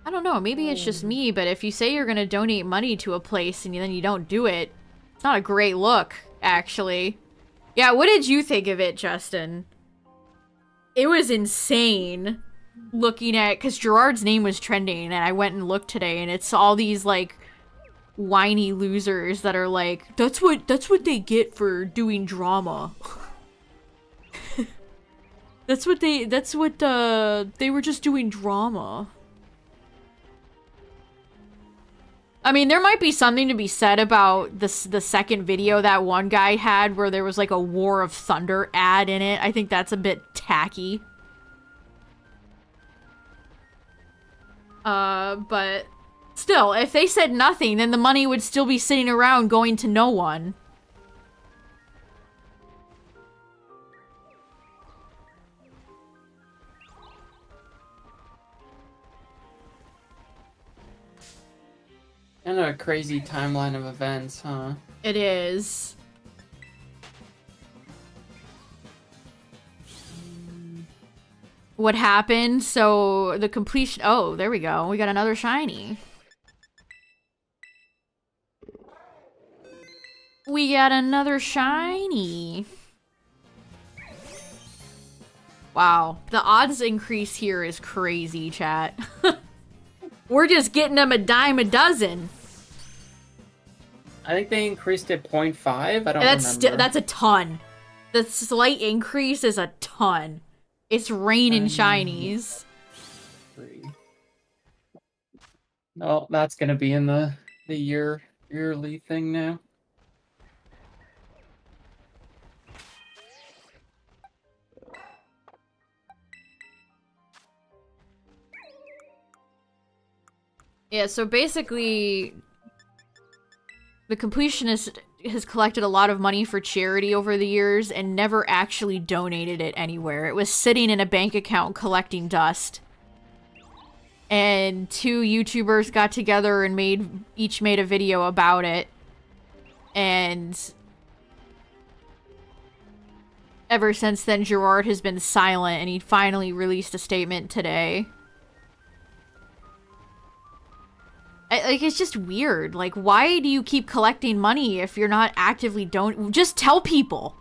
I don't know, maybe it's just me, but if you say you're gonna donate money to a place and then you don't do it, it's not a great look, actually. Yeah, what did you think of it, Justin? It was insane looking at, because Gerard's name was trending, and I went and looked today, and it's all these, like, whiny losers that are like, that's what they get for doing drama. They were just doing drama. I mean, there might be something to be said about the second video that one guy had where there was like a War of Thunder ad in it. I think that's a bit tacky. But still, if they said nothing, then the money would still be sitting around going to no one. And a crazy timeline of events, huh? It is. What happened? So the completion. Oh, there we go. We got another shiny. We got another shiny. Wow. The odds increase here is crazy, chat. We're just getting them a dime a dozen. I think they increased it 0.5. I don't remember. That's a ton. The slight increase is a ton. It's raining shinies. Oh, that's gonna be in the yearly thing now. Yeah, so basically, the completionist has collected a lot of money for charity over the years and never actually donated it anywhere. It was sitting in a bank account collecting dust. And two YouTubers got together and each made a video about it. And ever since then, Gerard has been silent, and he finally released a statement today. Like, it's just weird. Like, why do you keep collecting money if you're not actively just tell people.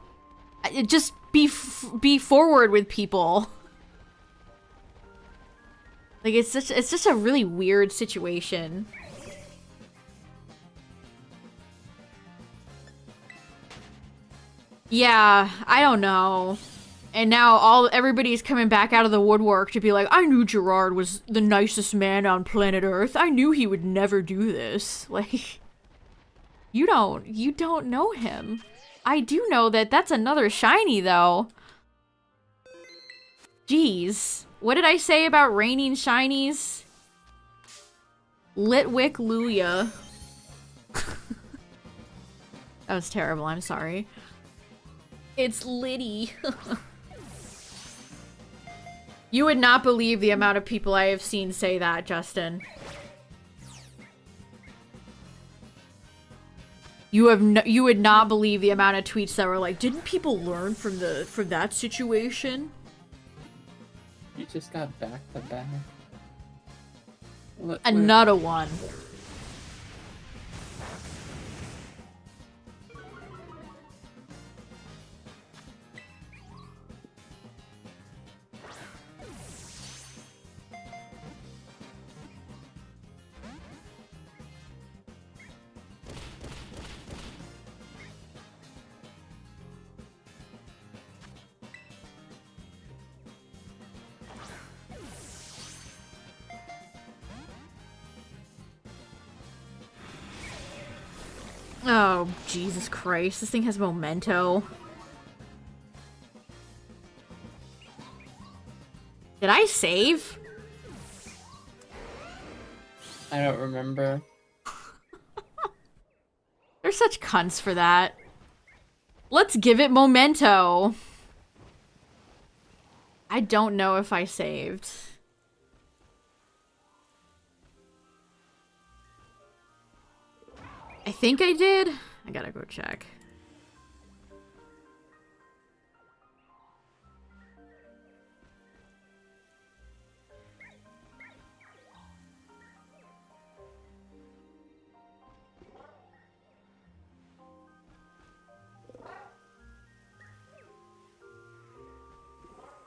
Just be forward with people. Like, it's just a really weird situation. Yeah, I don't know. And now everybody's coming back out of the woodwork to be like, I knew Gerard was the nicest man on planet Earth. I knew he would never do this. Like, you don't know him. I do know that that's another shiny, though. Jeez. What did I say about raining shinies? Litwick Luya. That was terrible, I'm sorry. It's Liddy. You would not believe the amount of people I have seen say that, Justin. You would not believe the amount of tweets that were like, didn't people learn from that situation? You just got back to back. Another one. Oh, Jesus Christ. This thing has memento. Did I save? I don't remember. such cunts for that. Let's give it memento. I don't know if I saved. I think I did. I gotta go check.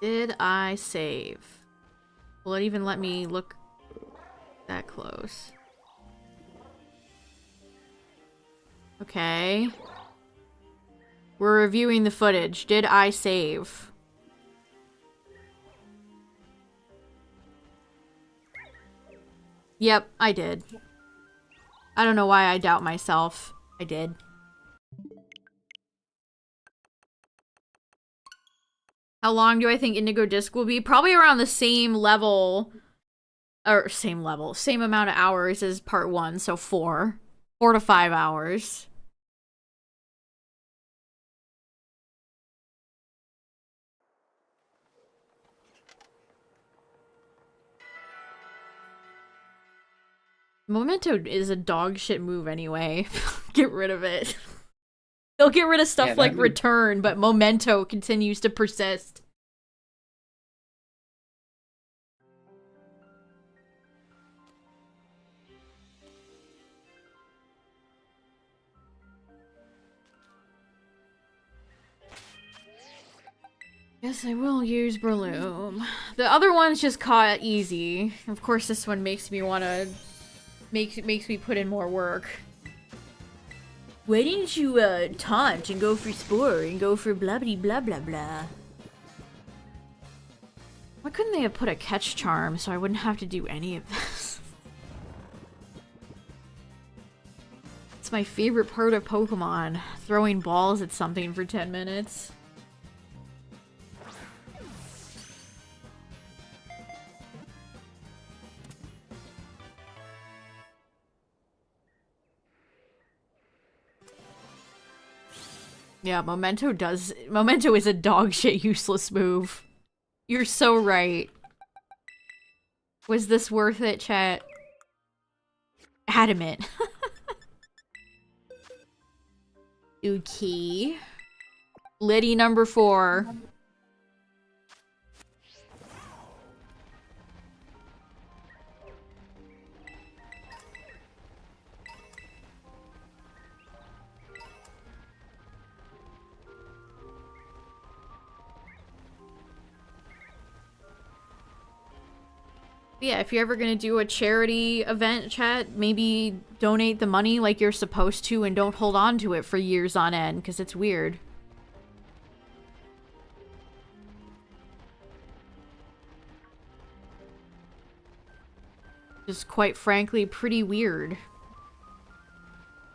Did I save? Will it even let me look that close? Okay. We're reviewing the footage. Did I save? Yep, I did. I don't know why I doubt myself. I did. How long do I think Indigo Disc will be? Probably around the same level. Or same level. Same amount of hours as part 1, so 4. 4 to 5 hours. Memento is a dog shit move anyway. Get rid of it. They'll get rid of stuff like Return, but Memento continues to persist. Yes, I will use Breloom. The other ones just caught easy. Of course, this one makes me wanna... makes me put in more work. Why didn't you, taunt and go for Spore and go for blah blah blah blah blah? Why couldn't they have put a catch charm so I wouldn't have to do any of this? It's my favorite part of Pokemon. Throwing balls at something for 10 minutes. Yeah, Memento is a dog shit useless move. You're so right. Was this worth it, chat? Adamant. Okay. Liddy number 4. Yeah, if you're ever gonna do a charity event, chat, maybe donate the money like you're supposed to and don't hold on to it for years on end, because it's weird. Just quite frankly, pretty weird.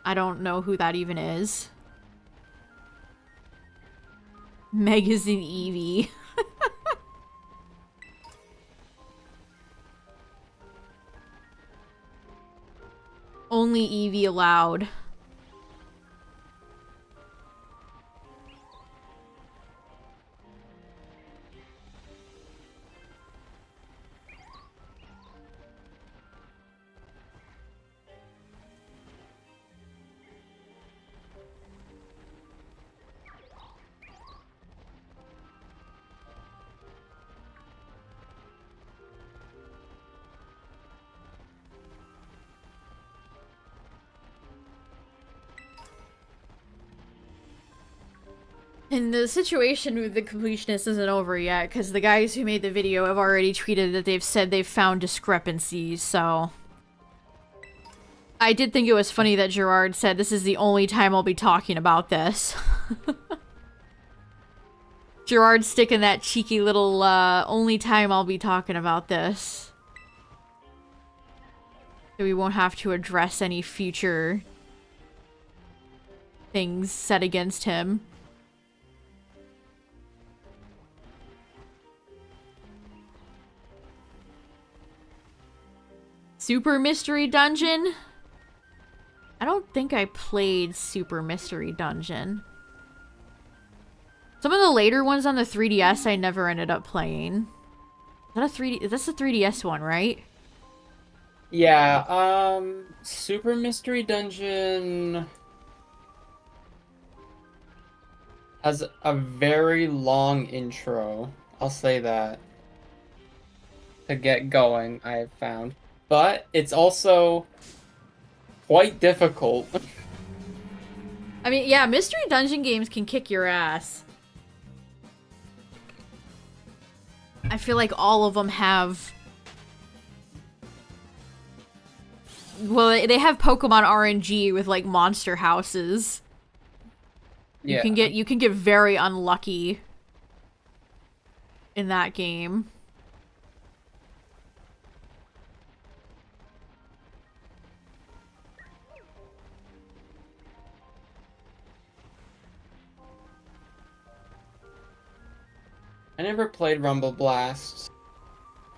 I don't know who that even is. Magazine Eevee. Only Eevee allowed. And the situation with the completionist isn't over yet, because the guys who made the video have already tweeted that they've said they've found discrepancies, so... I did think it was funny that Gerard said this is the only time I'll be talking about this. Gerard sticking that cheeky little, only time I'll be talking about this. So we won't have to address any future things set against him. Super mystery dungeon? I don't think I played Super Mystery Dungeon. Some of the later ones on the 3DS I never ended up playing. Is that a 3D? That's the 3DS one, right? Yeah, Super Mystery Dungeon has a very long intro. I'll say that. To get going, I have found. But it's also quite difficult. I mean, yeah, Mystery Dungeon games can kick your ass. I feel like all of them have... Well, they have Pokemon RNG with, like, monster houses. Yeah. You can get very unlucky in that game. I never played Rumble Blast.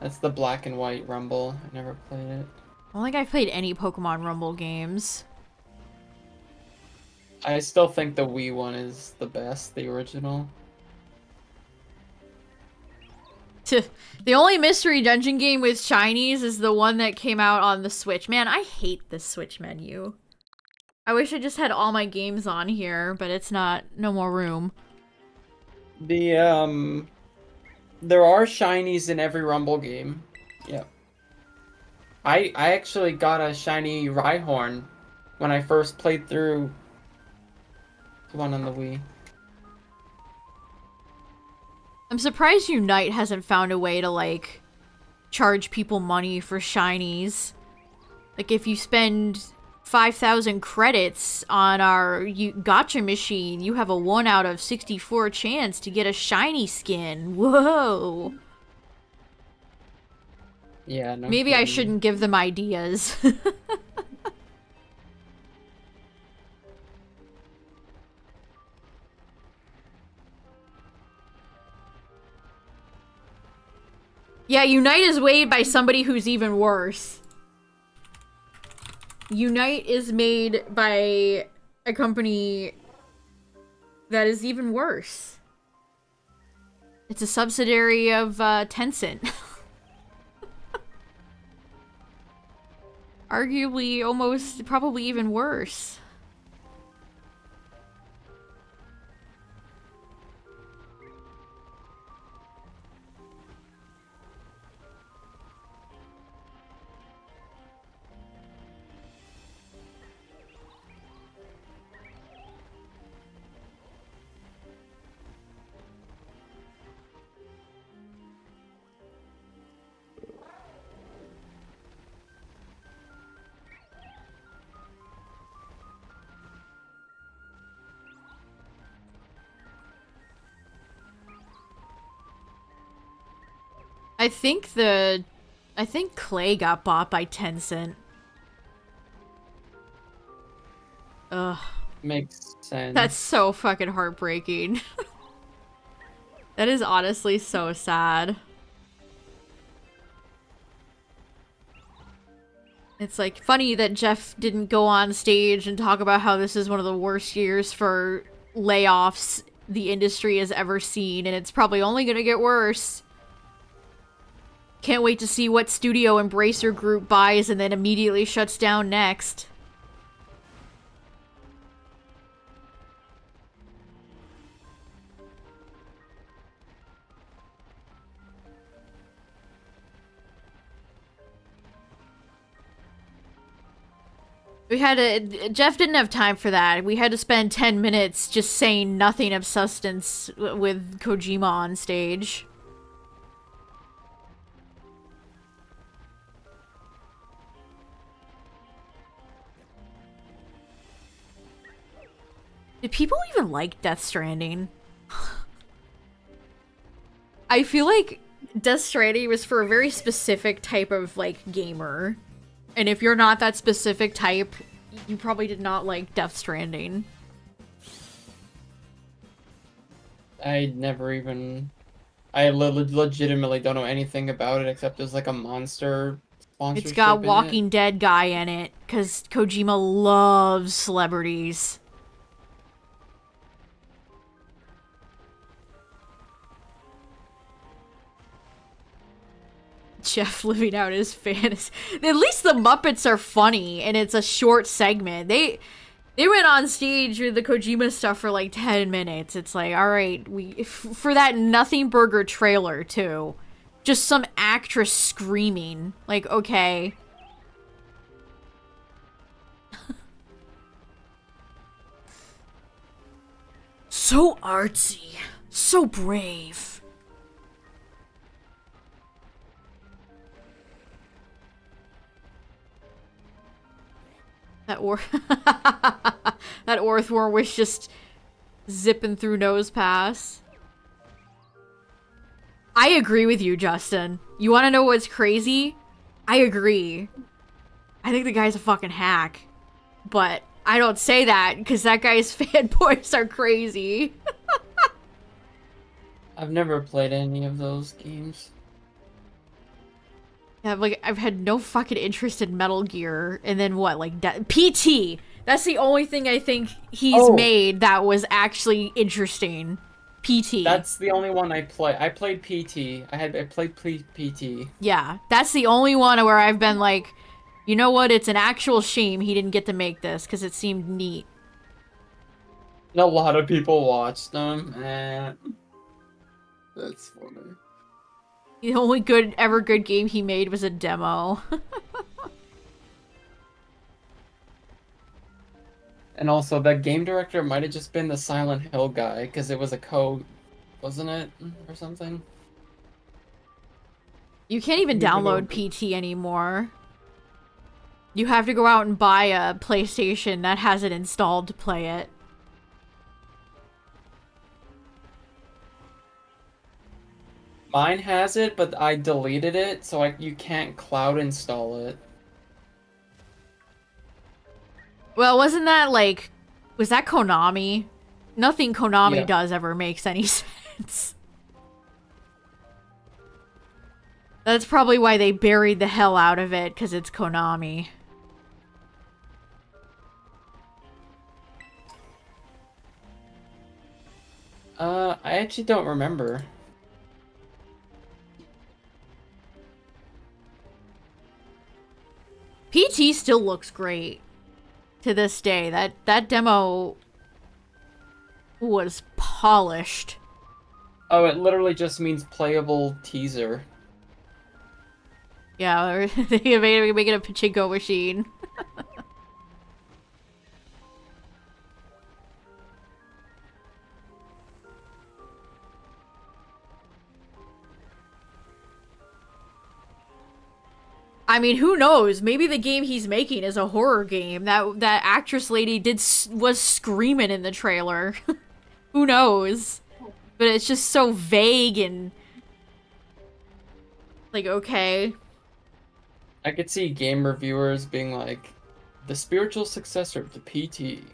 That's the black and white Rumble. I never played it. I don't think I've played any Pokemon Rumble games. I still think the Wii one is the best, the original. The only Mystery Dungeon game with shinies is the one that came out on the Switch. Man, I hate this Switch menu. I wish I just had all my games on here, but it's not. No more room. There are shinies in every Rumble game. Yeah. I actually got a shiny Rhyhorn when I first played through the one on the Wii. I'm surprised Unite hasn't found a way to, like, charge people money for shinies. Like, if you spend 5,000 credits on our gacha machine, you have a 1 out of 64 chance to get a shiny skin. Whoa! Yeah, no Maybe I kidding. shouldn't give them ideas. Yeah, Unite is made by somebody who's even worse. Unite is made by a company that is even worse. It's a subsidiary of Tencent. Arguably, almost, probably even worse. I think Clay got bought by Tencent. Ugh. Makes sense. That's so fucking heartbreaking. That is honestly so sad. It's like funny that Jeff didn't go on stage and talk about how this is one of the worst years for layoffs the industry has ever seen, and it's probably only gonna get worse. Can't wait to see what studio Embracer Group buys and then immediately shuts down next. Jeff didn't have time for that. We had to spend 10 minutes just saying nothing of substance with Kojima on stage. Did people even like Death Stranding? I feel like Death Stranding was for a very specific type of, like, gamer. And if you're not that specific type, you probably did not like Death Stranding. I legitimately don't know anything about it except there's like a monster sponsorship It's got in it. Walking Dead guy in it, because Kojima loves celebrities. Jeff living out his fantasy. At least the Muppets are funny, and it's a short segment. They went on stage with the Kojima stuff for like 10 minutes. It's like, all right, for that Nothing Burger trailer too, just some actress screaming. Like, okay. So artsy, so brave. That that Orthworm was just zipping through Nose Pass. I agree with you, Justin. You want to know what's crazy? I agree. I think the guy's a fucking hack. But I don't say that because that guy's fanboys are crazy. I've never played any of those games. Yeah, like, I've had no fucking interest in Metal Gear. And then what? Like, PT! That's the only thing I think he's made that was actually interesting. PT. That's the only one I play. I played PT. I played PT. Yeah, that's the only one where I've been like, you know what? It's an actual shame he didn't get to make this, because it seemed neat. A lot of people watched them, and that's funny. The only ever good game he made was a demo. And also, that game director might have just been the Silent Hill guy, because it was a code, wasn't it? Or something? You can't even download PT anymore. You have to go out and buy a PlayStation that has it installed to play it. Mine has it, but I deleted it, so you can't cloud install it. Well, wasn't that like... Was that Konami? Nothing Konami does ever makes any sense. That's probably why they buried the hell out of it, because it's Konami. I actually don't remember. PT still looks great to this day. That demo was polished. Oh, it literally just means playable teaser. Yeah, they made it a pachinko machine. I mean, who knows? Maybe the game he's making is a horror game. That actress lady was screaming in the trailer. Who knows? But it's just so vague and like, okay. I could see game reviewers being like, the spiritual successor to PT.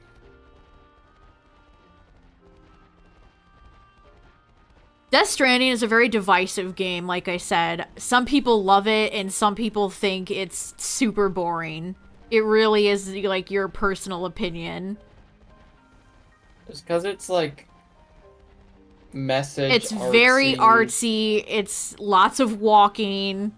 Death Stranding is a very divisive game, like I said. Some people love it, and some people think it's super boring. It really is, like, your personal opinion. Just because it's, like, message It's artsy. very artsy. It's lots of walking.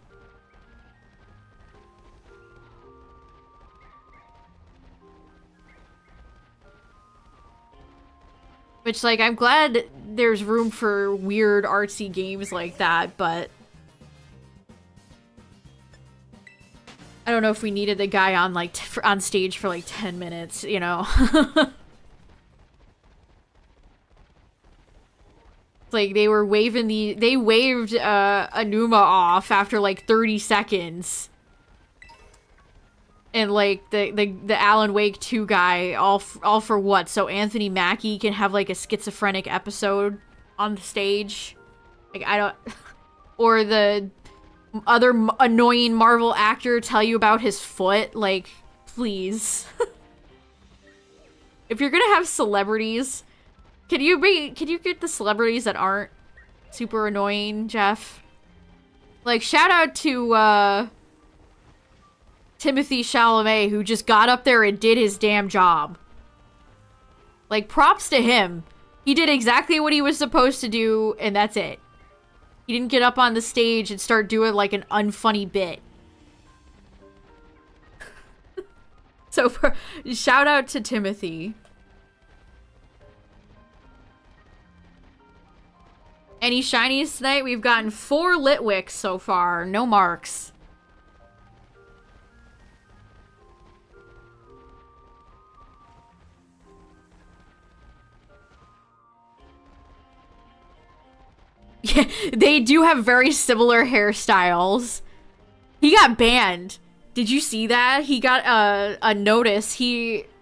Which, like, I'm glad there's room for weird artsy games like that, but I don't know if we needed the guy on, like, on stage for, like, 10 minutes, you know? Like, they were waving they waved, Anuma off after, like, 30 seconds. And, like, the Alan Wake 2 guy, all for what? So Anthony Mackie can have, like, a schizophrenic episode on the stage? Like, I don't... Or the other annoying Marvel actor tell you about his foot? Like, please. If you're gonna have celebrities, can you get the celebrities that aren't super annoying, Jeff? Like, shout out to, Timothy Chalamet, who just got up there and did his damn job. Like, props to him. He did exactly what he was supposed to do, and that's it. He didn't get up on the stage and start doing, like, an unfunny bit. So, shout out to Timothy. Any shinies tonight? We've gotten 4 Litwicks so far. No marks. Yeah, they do have very similar hairstyles. He got banned. Did you see that? He got a notice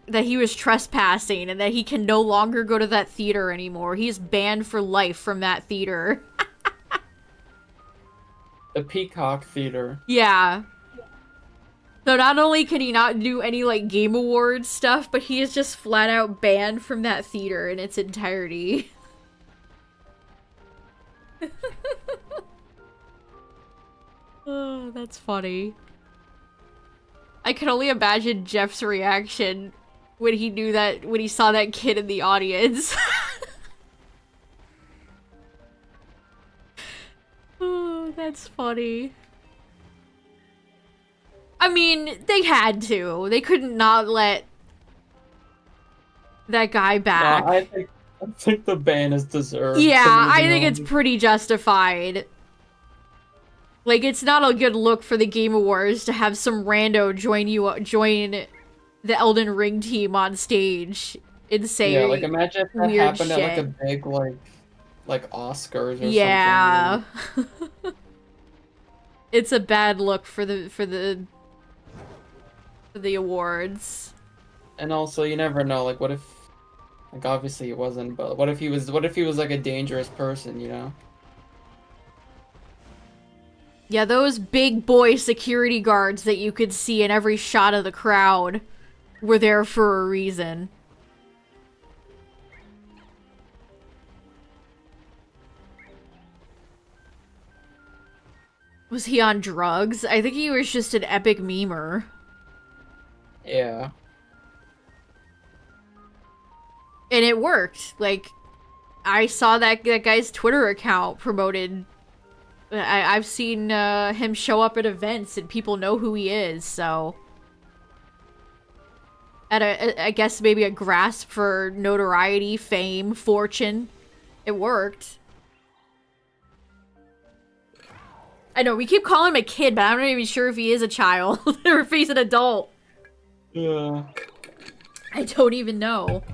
that he was trespassing and that he can no longer go to that theater anymore. He's banned for life from that theater. The Peacock Theater. Yeah. So not only can he not do any, like, Game Awards stuff, but he is just flat out banned from that theater in its entirety. Oh, that's funny. I can only imagine Jeff's reaction when he saw that kid in the audience. Oh, that's funny. I mean, they had to. They couldn't not let that guy back. No, I think the ban is deserved. Yeah, I think it's pretty justified. Like, it's not a good look for the Game Awards to have some rando join the Elden Ring team on stage and say yeah, like imagine if that happened shit. at like a big like Oscars or something. Yeah. It's a bad look for the awards. And also, you never know. Like, what if, like, obviously it wasn't, but what if he was like a dangerous person? You know? Yeah, those big boy security guards that you could see in every shot of the crowd were there for a reason. Was he on drugs? I think he was just an epic memer. Yeah. And it worked. Like, I saw that guy's Twitter account promoted. I've seen him show up at events and people know who he is, so... I guess maybe a grasp for notoriety, fame, fortune. It worked. I know, we keep calling him a kid, but I'm not even sure if he is a child or if he's an adult. Yeah. I don't even know.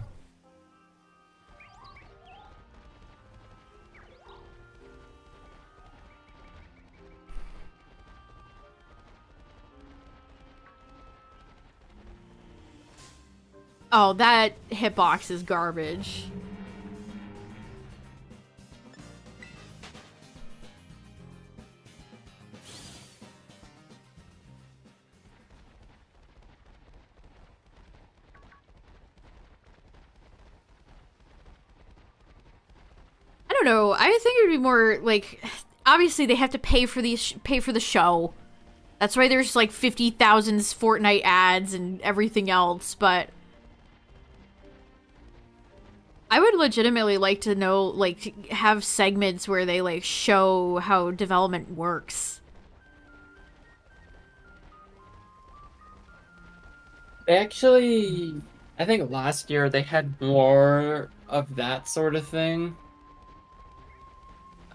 Oh, that hitbox is garbage. I don't know. I think it would be more like, obviously they have to pay for the show. That's why there's like 50,000 Fortnite ads and everything else, but I would legitimately like to know, like, have segments where they, like, show how development works. Actually, I think last year they had more of that sort of thing.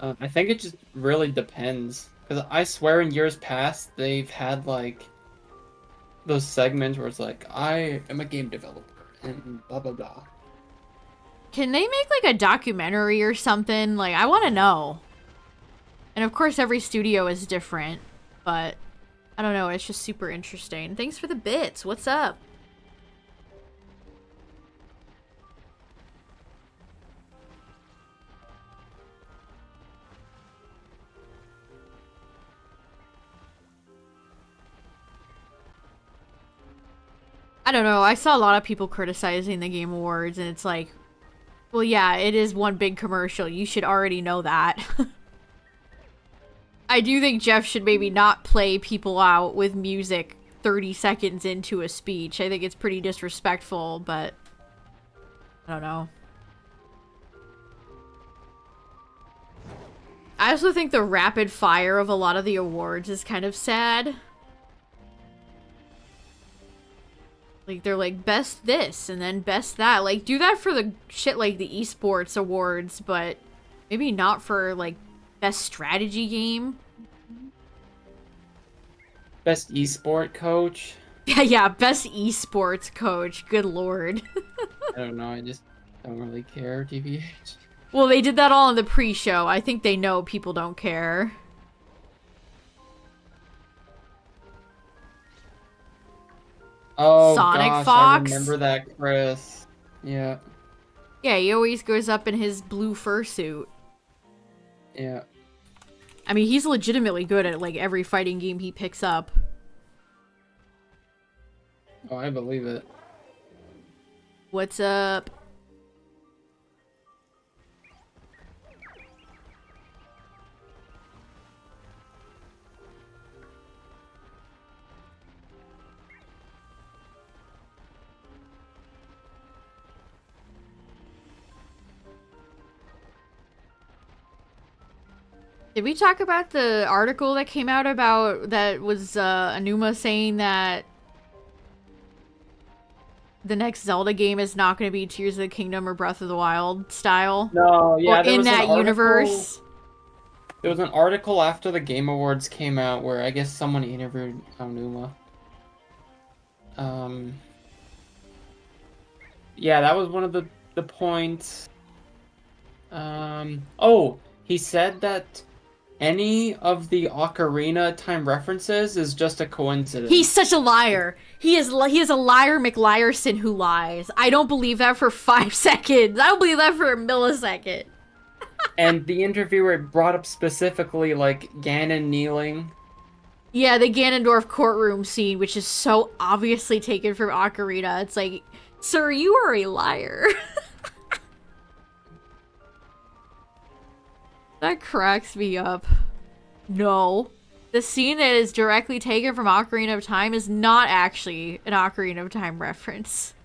I think it just really depends. Because I swear in years past, they've had, like, those segments where it's like, I am a game developer, and blah, blah, blah. Can they make, like, a documentary or something? Like, I want to know. And, of course, every studio is different. But, I don't know. It's just super interesting. Thanks for the bits. What's up? I don't know. I saw a lot of people criticizing the Game Awards, and it's like, well, yeah, it is one big commercial. You should already know that. I do think Jeff should maybe not play people out with music 30 seconds into a speech. I think it's pretty disrespectful, but I don't know. I also think the rapid fire of a lot of the awards is kind of sad. Like, they're like, best this, and then best that. Like, do that for the shit like the esports awards, but maybe not for, like, best strategy game. Best esport coach? Yeah, best esports coach. Good lord. I don't know, I just don't really care, TBH. Well, they did that all in the pre-show. I think they know people don't care. Oh, Sonic gosh, Fox? I remember that, Chris. Yeah. Yeah, he always goes up in his blue fursuit. Yeah. I mean, he's legitimately good at, like, every fighting game he picks up. Oh, I believe it. What's up? Did we talk about the article that came out about that was Anuma saying that the next Zelda game is not going to be Tears of the Kingdom or Breath of the Wild style? No, yeah, or there in was an that article, universe? There was an article after the Game Awards came out where I guess someone interviewed Aonuma. Yeah, that was one of the points. Oh, he said that any of the Ocarina time references is just a coincidence. He's such a liar. He is a liar McLiarson who lies. I don't believe that for 5 seconds. I don't believe that for a millisecond. And the interviewer brought up specifically, like, Ganon kneeling. Yeah, the Ganondorf courtroom scene, which is so obviously taken from Ocarina. It's like, sir, you are a liar. That cracks me up. No. The scene that is directly taken from Ocarina of Time is not actually an Ocarina of Time reference.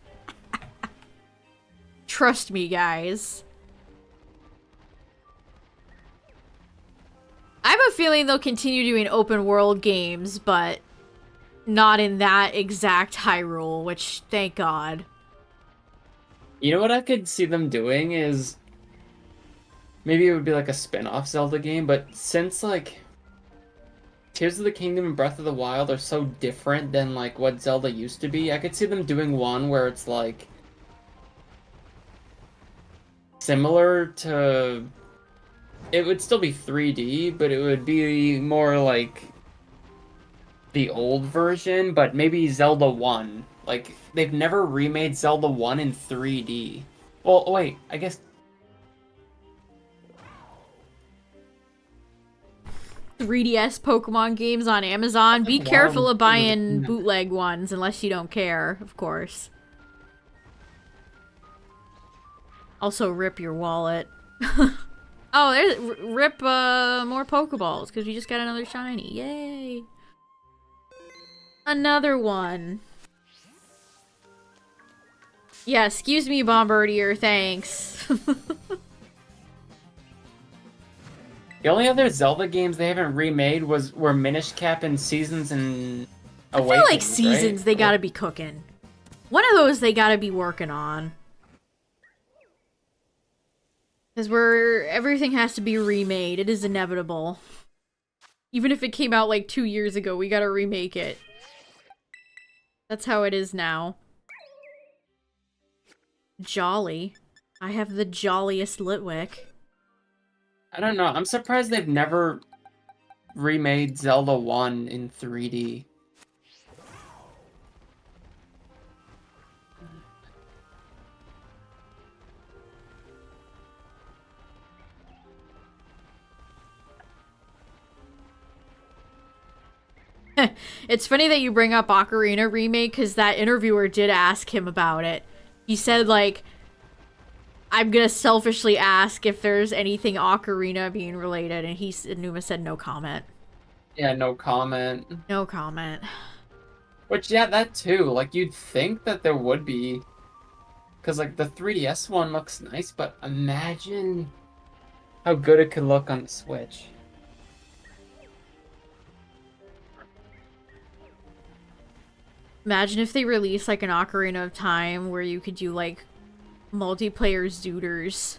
Trust me, guys. I have a feeling they'll continue doing open world games, but not in that exact Hyrule, which, thank God. You know what I could see them doing is... maybe it would be like a spin-off Zelda game, but since, like, Tears of the Kingdom and Breath of the Wild are so different than, like, what Zelda used to be, I could see them doing one where it's, like, similar to... it would still be 3D, but it would be more like the old version, but maybe Zelda 1. Like, they've never remade Zelda 1 in 3D. Well, wait, I guess... 3DS Pokemon games on Amazon. Be careful of buying bootleg ones, unless you don't care, of course. Also, rip your wallet. Oh, there's rip more Pokeballs because we just got another shiny. Yay! Another one. Yeah, excuse me, Bombardier. Thanks. The only other Zelda games they haven't remade were Minish Cap and Seasons and Awakens, I feel like Seasons right? they gotta be cooking. One of those they gotta be working on. Because everything has to be remade. It is inevitable. Even if it came out like 2 years ago, we gotta remake it. That's how it is now. Jolly. I have the jolliest Litwick. I don't know. I'm surprised they've never remade Zelda 1 in 3D. It's funny that you bring up Ocarina remake, because that interviewer did ask him about it. He said, like, I'm gonna selfishly ask if there's anything Ocarina being related, and Numa said no comment. Yeah, no comment. No comment. Which, yeah, that too. Like, you'd think that there would be, because like the 3DS one looks nice, but imagine how good it could look on the Switch. Imagine if they released like an Ocarina of Time where you could do like multiplayer zooters.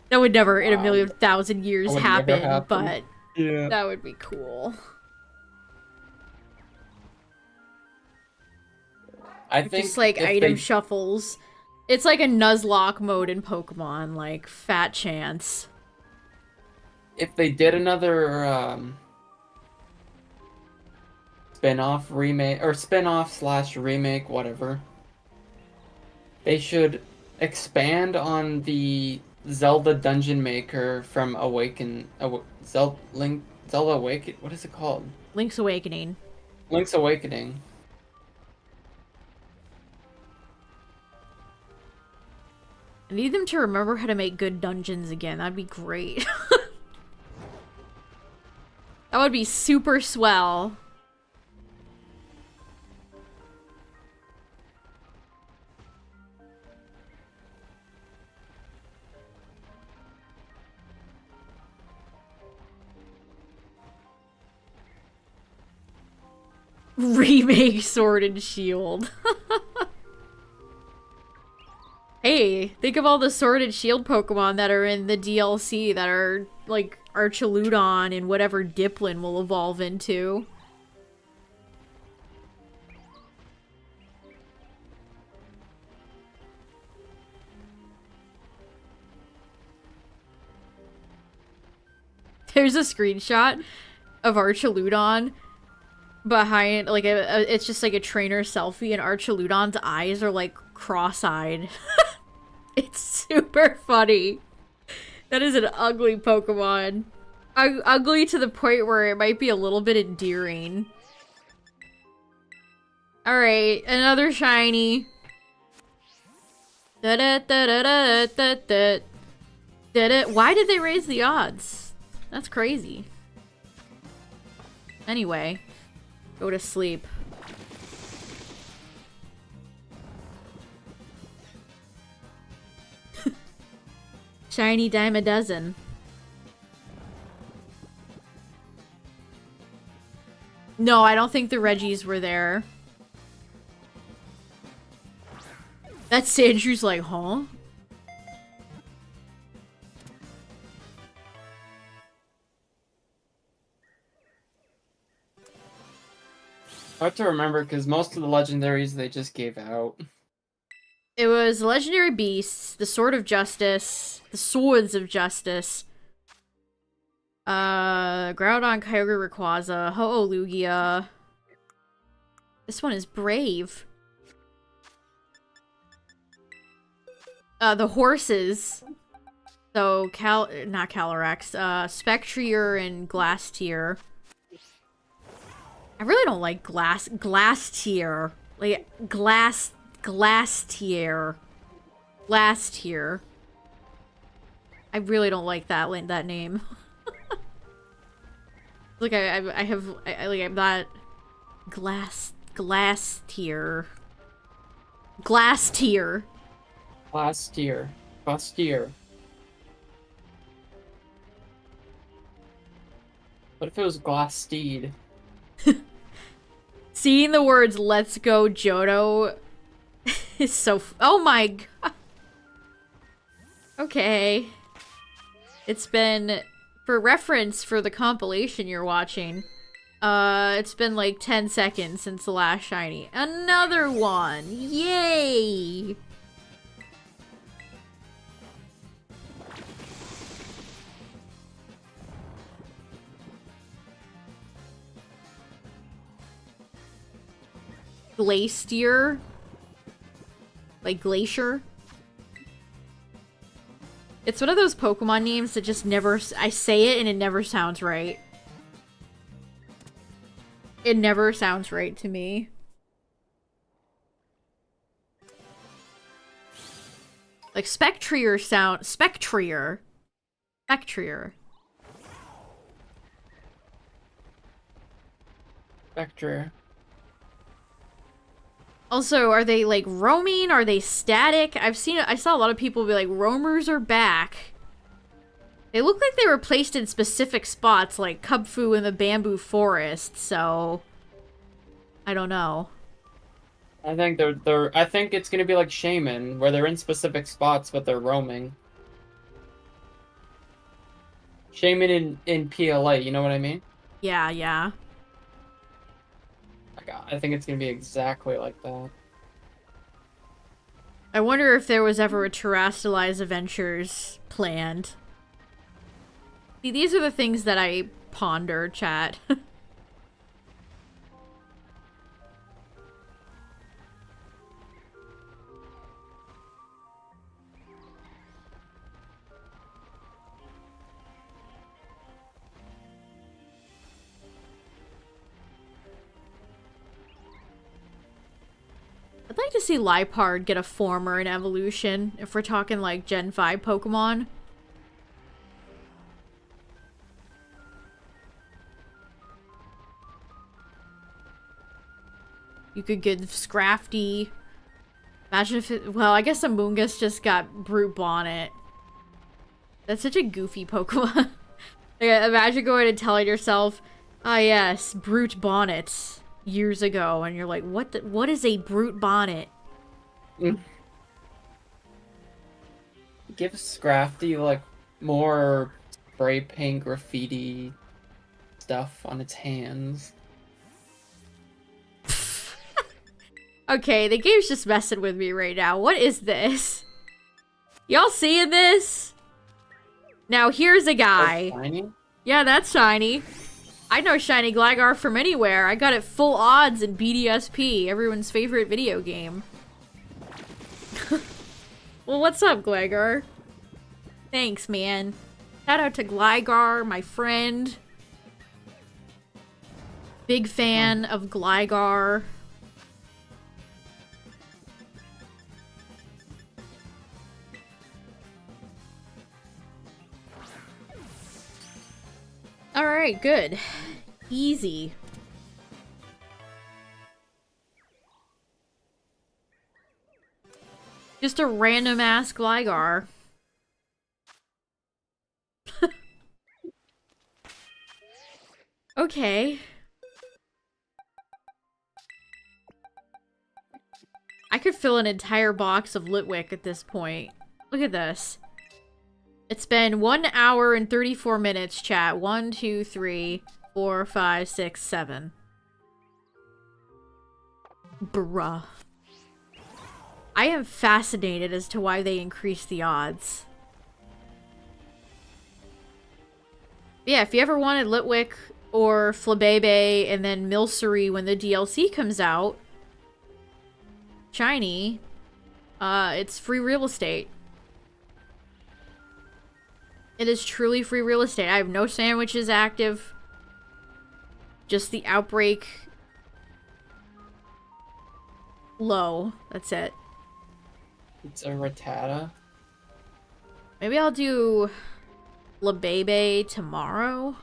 That would never in a million thousand years That would never happen, but Yeah. that would be cool. I think Just like if item they shuffles. It's like a Nuzlocke mode in Pokemon, like fat chance. if they did another spin-off remake or spin-off slash remake, whatever, they should expand on the Zelda Dungeon Maker from Zelda Awaken. What is it called? Link's Awakening. Link's Awakening. I need them to remember how to make good dungeons again. That'd be great. That would be super swell. Remake Sword and Shield. Hey, think of all the Sword and Shield Pokemon that are in the DLC that are, like, Archaludon and whatever Diplin will evolve into. There's a screenshot of Archaludon behind, like, it's just like a trainer selfie, and Archaludon's eyes are, like, cross-eyed. It's super funny. That is an ugly Pokemon. Ugly to the point where it might be a little bit endearing. Alright, another shiny. Why did they raise the odds? That's crazy. Anyway, go to sleep. Shiny dime a dozen. No, I don't think the Reggies were there. That Sandrew's like, huh? Hard to remember because most of the legendaries they just gave out. It was Legendary Beasts, the Sword of Justice, the Swords of Justice, Groudon, Kyogre, Rayquaza, Ho-Oh, This one is Brave. The horses. So, not Calyrex, Spectrier and Glastier. I really don't like Glastier. Like, Glastier. I really don't like that name. Like I'm not Glastier. Bustier. What if it was Glasteed? Seeing the words "Let's go, Johto" is so. Oh my god. Okay. It's been, for reference for the compilation you're watching, it's been like 10 seconds since the last shiny. Another one! Yay! Glacier? Like Glacier? It's one of those Pokemon names that just never... I say it and it never sounds right. It never sounds right to me. Like Spectrier sound... Spectrier. Spectrier. Also, are they like roaming? Are they static? I saw a lot of people be like, roamers are back. They look like they were placed in specific spots, like Kubfu in the bamboo forest, so I don't know. I think I think it's gonna be like Shaman, where they're in specific spots but they're roaming. Shaman in PLA, you know what I mean? Yeah, yeah. Like, I think it's gonna be exactly like that. I wonder if there was ever a Terrastalize Adventures planned. See, these are the things that I ponder, chat. I'd like to see Liepard get a form or an evolution, if we're talking like Gen 5 Pokemon. You could give Scrafty. Imagine if it- well, I guess Amoonguss just got Brute Bonnet. That's such a goofy Pokemon. Like, imagine going and telling yourself, ah yes, Brute Bonnet years ago, and you're like, what is a Brute Bonnet? Give Scrafty like more spray paint graffiti stuff on its hands. Okay, the game's just messing with me right now. What is this? Y'all seeing this? Now here's a guy. Oh, shiny? Yeah, that's shiny. I know Shiny Gligar from anywhere. I got it full odds in BDSP, everyone's favorite video game. Well, what's up, Gligar? Thanks, man. Shout out to Gligar, my friend. Big fan of Gligar. Alright, good. Easy. Just a random ass Gligar. Okay. I could fill an entire box of Litwick at this point. Look at this. It's been 1 hour and 34 minutes, chat. 1, 2, 3, 4, 5, 6, 7. Bruh. I am fascinated as to why they increased the odds. Yeah, if you ever wanted Litwick or Flabebe and then Milcery when the DLC comes out, shiny, it's free real estate. It is truly free real estate. I have no sandwiches active. Just the Outbreak low. That's it. It's a Rattata. Maybe I'll do Flabebe tomorrow.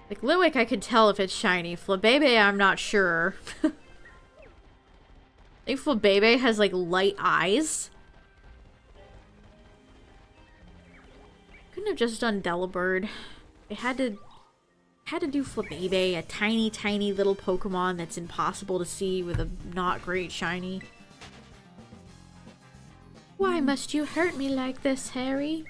Like, Litwick I could tell if it's shiny. Flabebe I'm not sure. I think Flabebe has, like, light eyes. Couldn't have just done Delibird. I had to do Flabebe, a tiny, tiny little Pokemon that's impossible to see with a not great shiny. Why must you hurt me like this, Harry?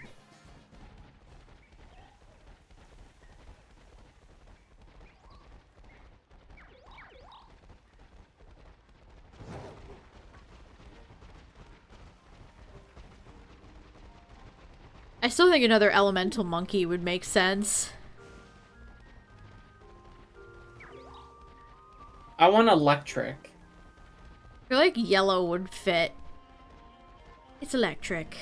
I still think another elemental monkey would make sense. I want electric. I feel like yellow would fit. It's electric.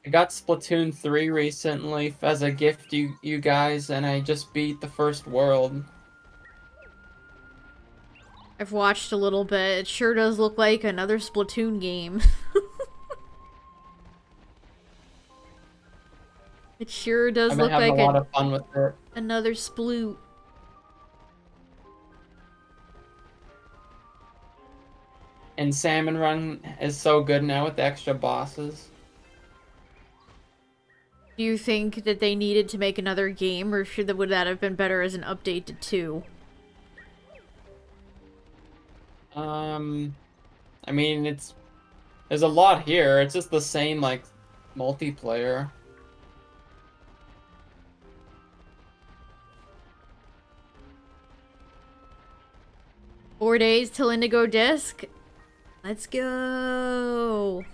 I got Splatoon 3 recently as a gift you guys, and I just beat the first world. I've watched a little bit. It sure does look like another Splatoon game. It sure does I've been look having a like lot of fun with it. another Sploot. And Salmon Run is so good now with the extra bosses. Do you think that they needed to make another game, or would that have been better as an update to 2? I mean, there's a lot here. It's just the same, like, multiplayer. Four days till Indigo Disc? Let's go!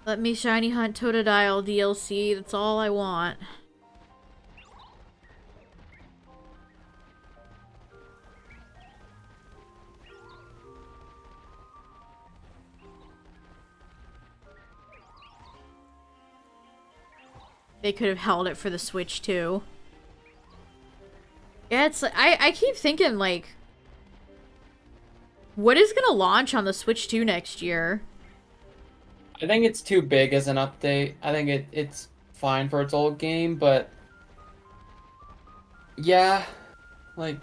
Let me shiny hunt Totodile DLC, that's all I want. They could have held it for the Switch too. Yeah, it's I keep thinking like, what is gonna launch on the Switch 2 next year? I think it's too big as an update. I think it's fine for its old game, but yeah, like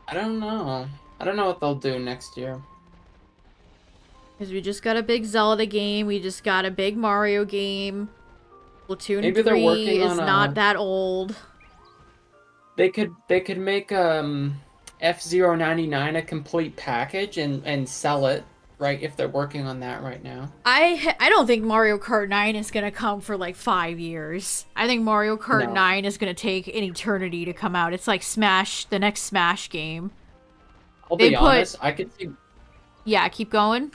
I don't know. I don't know what they'll do next year. Because we just got a big Zelda game, we just got a big Mario game. Splatoon Maybe they're 3 working is on not that old. They could make F-Zero 99 a complete package and sell it, right? If they're working on that right now. I don't think Mario Kart 9 is gonna come for like 5 years. I think Mario Kart No. 9 is gonna take an eternity to come out. It's like Smash, the next Smash game. I'll They be put- honest, Yeah, keep going.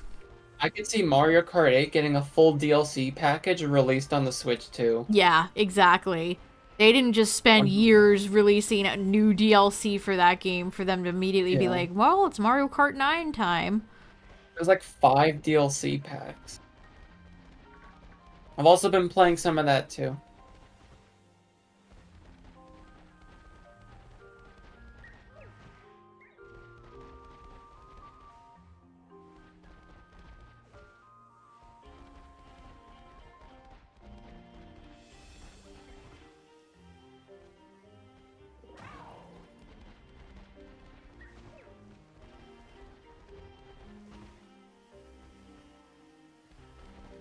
I could see Mario Kart 8 getting a full DLC package released on the Switch too. Yeah, exactly. They didn't just spend years releasing a new DLC for that game for them to immediately be Yeah. like, well, it's Mario Kart 9 time. There's like 5 DLC packs. I've also been playing some of that too.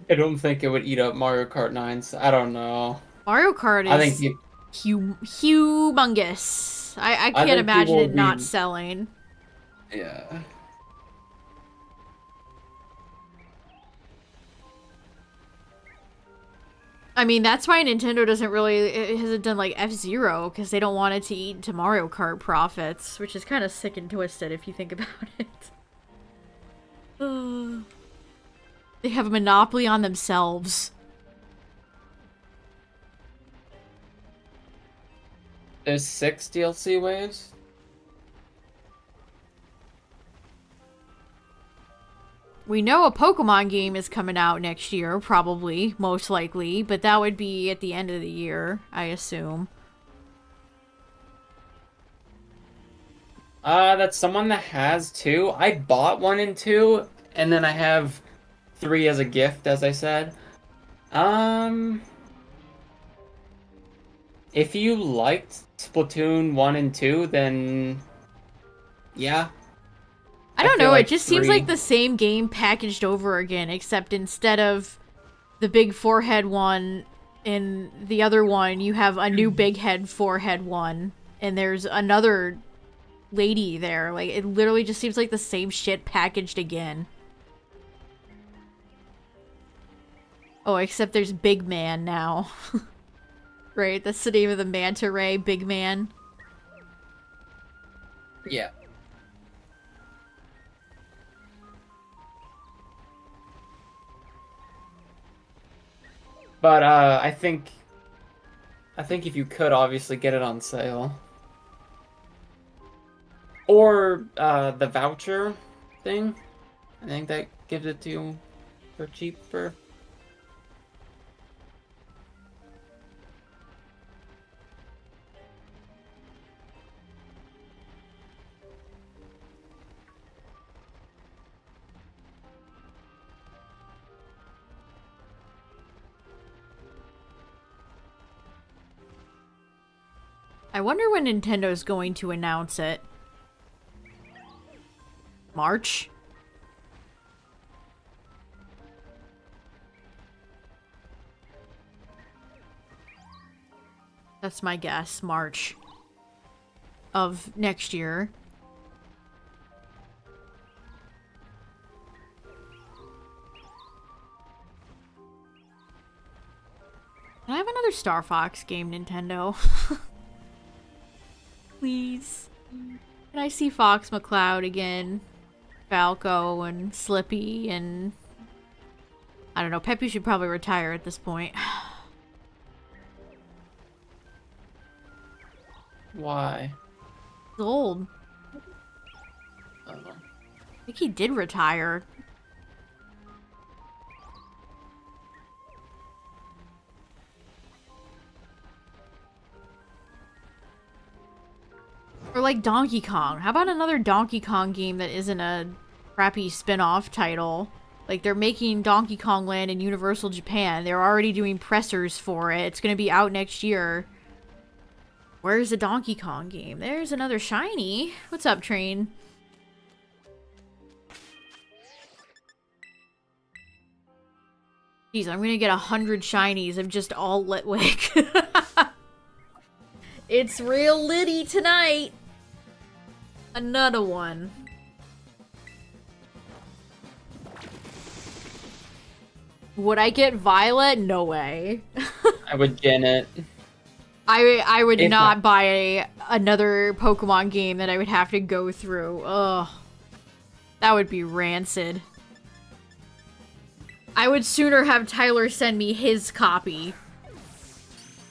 I don't think it would eat up Mario Kart 9's. I don't know. Mario Kart I is think humongous. I can't think imagine people it not be- selling. yeah. I mean, that's why Nintendo it hasn't done like F-Zero, because they don't want it to eat into Mario Kart profits, which is kind of sick and twisted if you think about it. They have a monopoly on themselves. There's 6 DLC waves. We know a Pokemon game is coming out next year, probably, most likely, but that would be at the end of the year, I assume. That's someone that has 2. I bought 1 and 2, and then I have 3 as a gift, as I said. If you liked Splatoon 1 and 2, then yeah. I don't feel know, like it just seems 3 like the same game packaged over again, except instead of the big forehead one in the other one, you have a new big head forehead one, and there's another lady there. Like, it literally just seems like the same shit packaged again. Oh, except there's Big Man now. Right, that's the name of the manta ray, Big Man. Yeah. But I think if you could obviously get it on sale. Or the voucher thing. I think that gives it to you for cheaper. I wonder when Nintendo's going to announce it. March? That's my guess. March of next year. Can I have another Star Fox game, Nintendo? Please. Can I see Fox McCloud again? Falco and Slippy and... I don't know. Peppy should probably retire at this point. Why? He's old. I think he did retire. Or like Donkey Kong. How about another Donkey Kong game that isn't a crappy spin-off title? Like, they're making Donkey Kong Land in Universal Japan. They're already doing pressers for it. It's gonna be out next year. Where's the Donkey Kong game? There's another shiny. What's up, Train? Jeez, I'm gonna get 100 shinies of just all Litwick. It's real litty tonight. Another one. Would I get Violet? No way. I would get it. I would not buy another Pokemon game that I would have to go through. Ugh. That would be rancid. I would sooner have Tyler send me his copy.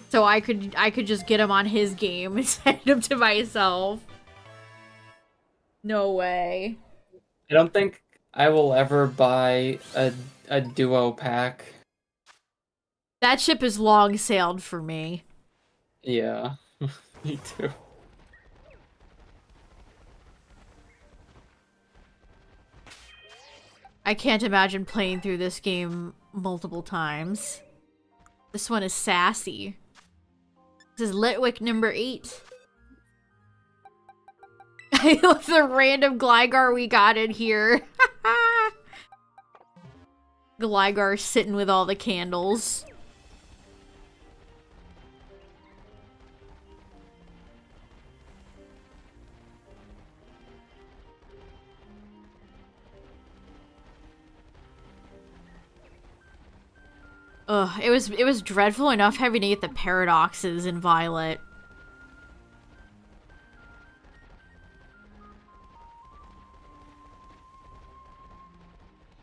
So I could just get him on his game and send him to myself. No way. I don't think I will ever buy a duo pack. That ship is long sailed for me. Yeah, me too. I can't imagine playing through this game multiple times. This one is sassy. This is Litwick number 8. I love the random Gligar we got in here. Gligar sitting with all the candles. Ugh, it was dreadful enough having to get the paradoxes in Violet.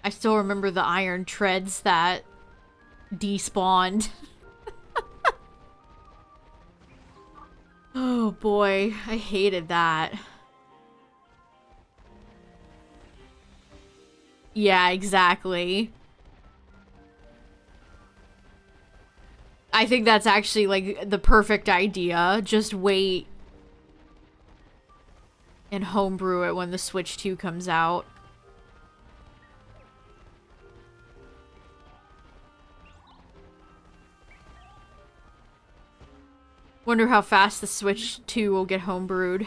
I still remember the iron treads that despawned. Oh boy, I hated that. Yeah, exactly. I think that's actually, like, the perfect idea. Just wait and homebrew it when the Switch 2 comes out. Wonder how fast the Switch 2 will get homebrewed.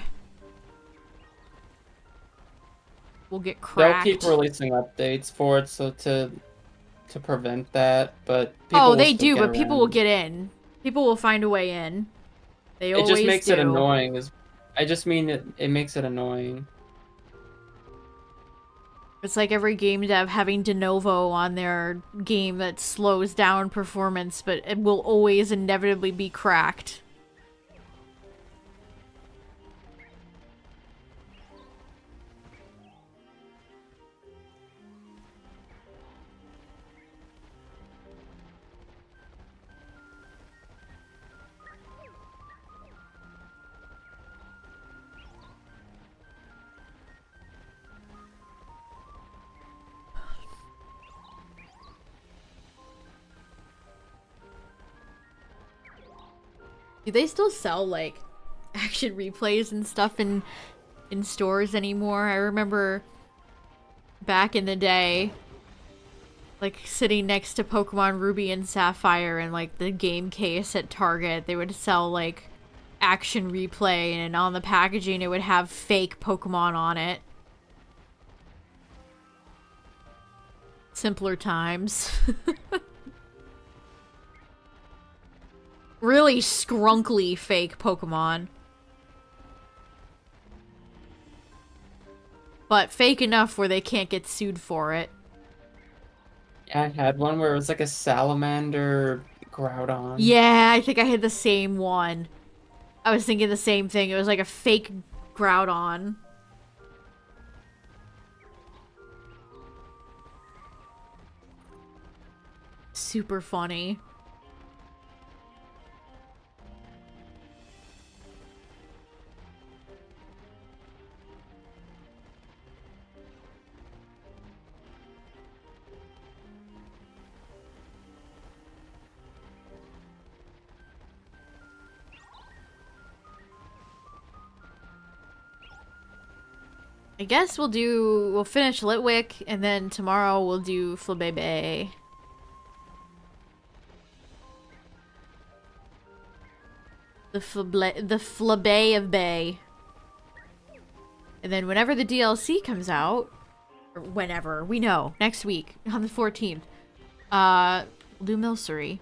Will get cracked. They'll keep releasing updates for it, so to prevent that, but people oh, will they still do, get but people around. will get in. People will find a way in. They always do. It just makes it annoying. I just mean it makes it annoying. It's like every game dev having de novo on their game that slows down performance, but it will always inevitably be cracked. Do they still sell, like, action replays and stuff in stores anymore? I remember back in the day, like, sitting next to Pokemon Ruby and Sapphire and, like, the game case at Target, they would sell, like, action replay, and on the packaging it would have fake Pokemon on it. Simpler times. Really skrunkly fake Pokemon. But fake enough where they can't get sued for it. Yeah, I had one where it was like a salamander Groudon. Yeah, I think I had the same one. I was thinking the same thing. It was like a fake Groudon. Super funny. I guess we'll finish Litwick, and then tomorrow we'll do Flabébé. The Flabé of Bay. And then whenever the DLC comes out, or whenever, we know, next week, on the 14th, we'll do Milcery.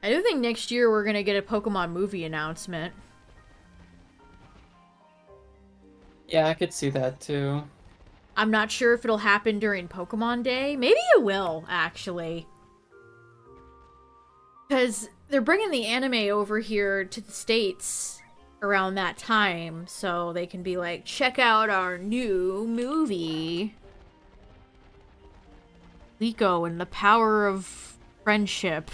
I do think next year we're gonna get a Pokemon movie announcement. Yeah, I could see that too. I'm not sure if it'll happen during Pokemon Day. Maybe it will, actually. Because they're bringing the anime over here to the States around that time, so they can be like, check out our new movie. Liko and the power of friendship.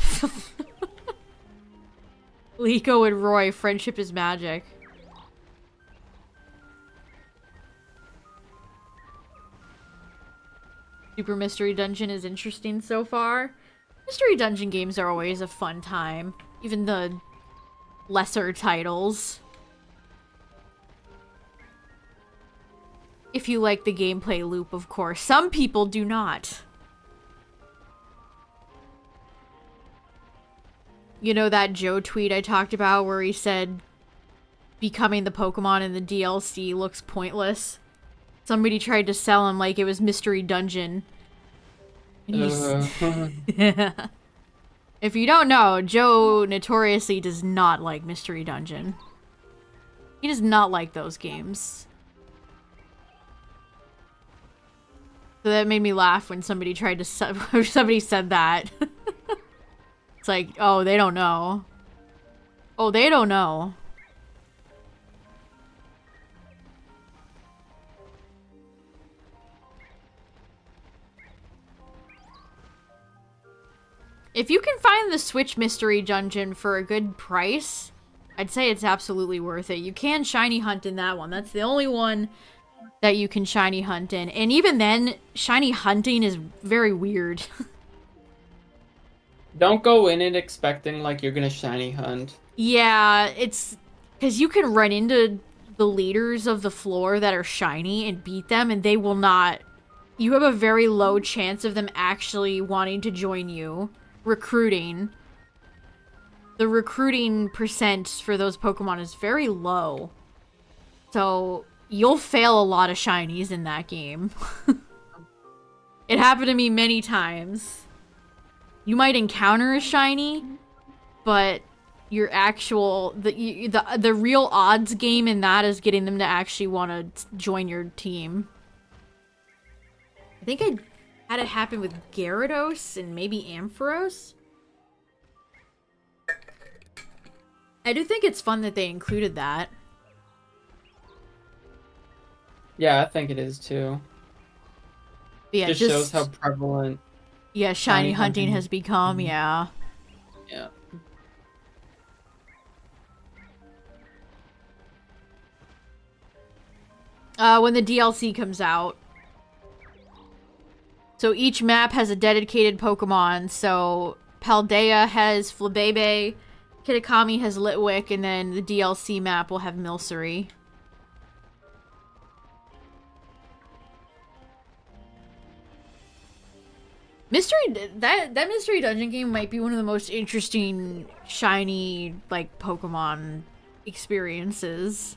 Liko and Roy, friendship is magic. Super Mystery Dungeon is interesting so far. Mystery Dungeon games are always a fun time. Even the lesser titles. If you like the gameplay loop, of course. Some people do not. You know that Joe tweet I talked about where he said becoming the Pokemon in the DLC looks pointless? Somebody tried to sell him like it was Mystery Dungeon. And if you don't know, Joe notoriously does not like Mystery Dungeon. He does not like those games. So that made me laugh when somebody tried to somebody said that. It's like, oh, they don't know. Oh, they don't know. If you can find the Switch Mystery Dungeon for a good price, I'd say it's absolutely worth it. You can shiny hunt in that one. That's the only one that you can shiny hunt in. And even then, shiny hunting is very weird. Don't go in it expecting like you're gonna shiny hunt. Yeah, it's because you can run into the leaders of the floor that are shiny and beat them, and they will not. You have a very low chance of them actually wanting to join you. Recruiting. The recruiting percent for those Pokemon is very low. So you'll fail a lot of shinies in that game. It happened to me many times. You might encounter a shiny, but your actual the real odds game in that is getting them to actually want to join your team. I think I had it happen with Gyarados and maybe Ampharos. I do think it's fun that they included that. Yeah, I think it is too. Yeah, just shows how prevalent. Yeah, shiny hunting has become. Yeah. Yeah. When the DLC comes out. So each map has a dedicated Pokemon. So Paldea has Flabebe, Kitakami has Litwick, and then the DLC map will have Milcery. That mystery dungeon game might be one of the most interesting shiny like Pokemon experiences.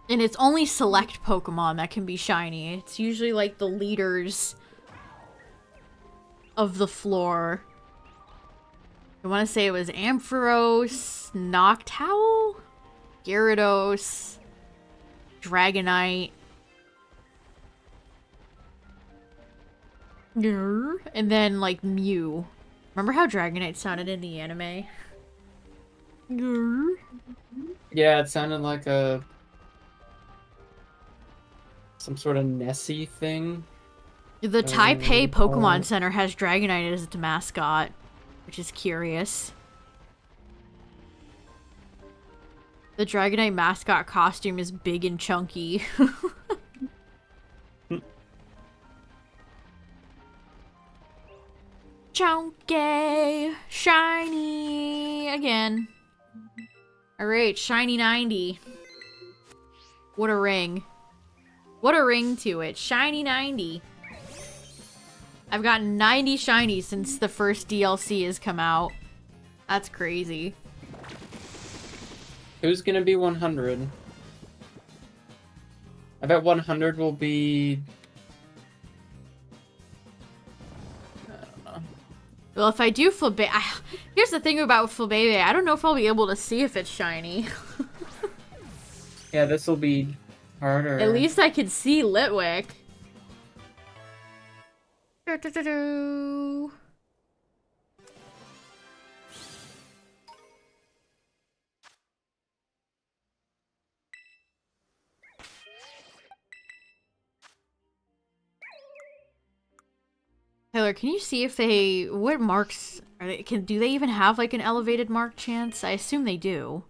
And it's only select Pokemon that can be shiny. It's usually like the leaders of the floor. I want to say it was Ampharos, Noctowl, Gyarados, Dragonite. And then like Mew. Remember how Dragonite sounded in the anime? Yeah, it sounded like some sort of Nessie thing. The Taipei Pokemon Center has Dragonite as its mascot, which is curious. The Dragonite mascot costume is big and chunky. Chunky! Shiny! Again. Alright, shiny 90. What a ring. What a ring to it. Shiny 90. I've gotten 90 shinies since the first DLC has come out. That's crazy. Who's gonna be 100? I bet 100 will be... I don't know. Well, if I do Flabebe... Here's the thing about Flabebe. I don't know if I'll be able to see if it's shiny. Yeah, this will be harder. At least I can see Litwick. Tyler, can you see if they... What marks... Are they, do they even have, like, an elevated mark chance? I assume they do.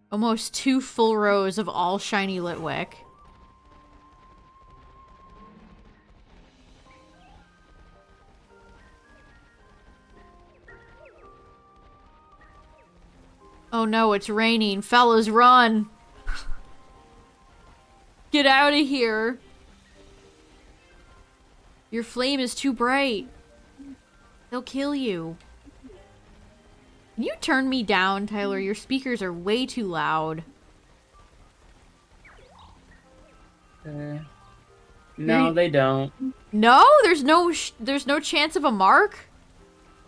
Almost 2 full rows of all shiny Litwick. Oh no, it's raining. Fellas, run! Get out of here! Your flame is too bright. They'll kill you. Can you turn me down, Tyler? Your speakers are way too loud. No, they don't. No? There's no chance of a mark?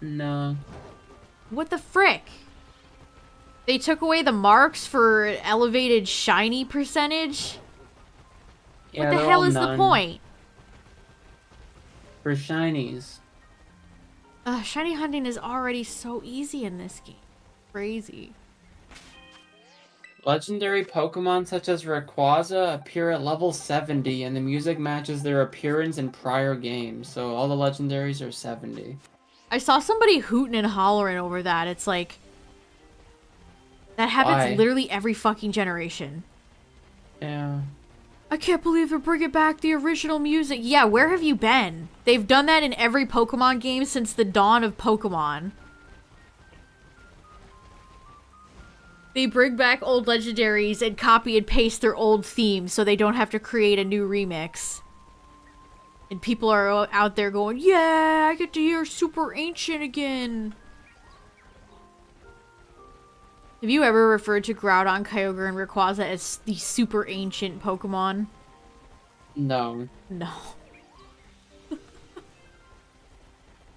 No. What the frick? They took away the marks for elevated shiny percentage? Yeah, what the hell is the point? For shinies. Shiny hunting is already so easy in this game. Crazy. Legendary Pokemon such as Rayquaza appear at level 70, and the music matches their appearance in prior games, so all the legendaries are 70. I saw somebody hooting and hollering over that. It's like... That happens Why? literally every fucking generation. Yeah. I can't believe they're bringing back the original music. Yeah, where have you been? They've done that in every Pokemon game since the dawn of Pokemon. They bring back old legendaries and copy and paste their old themes so they don't have to create a new remix. And people are out there going, yeah, I get to hear Super Ancient again. Have you ever referred to Groudon, Kyogre, and Rayquaza as the super ancient Pokemon? No. No.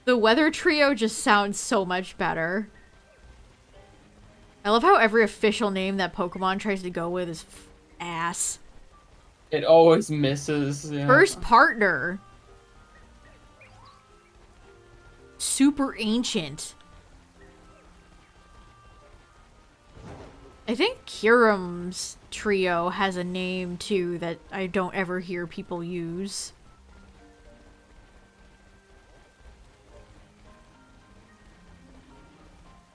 The Weather Trio just sounds so much better. I love how every official name that Pokemon tries to go with is ass. It always misses. Yeah. First partner. Super ancient. I think Kiram's trio has a name too that I don't ever hear people use.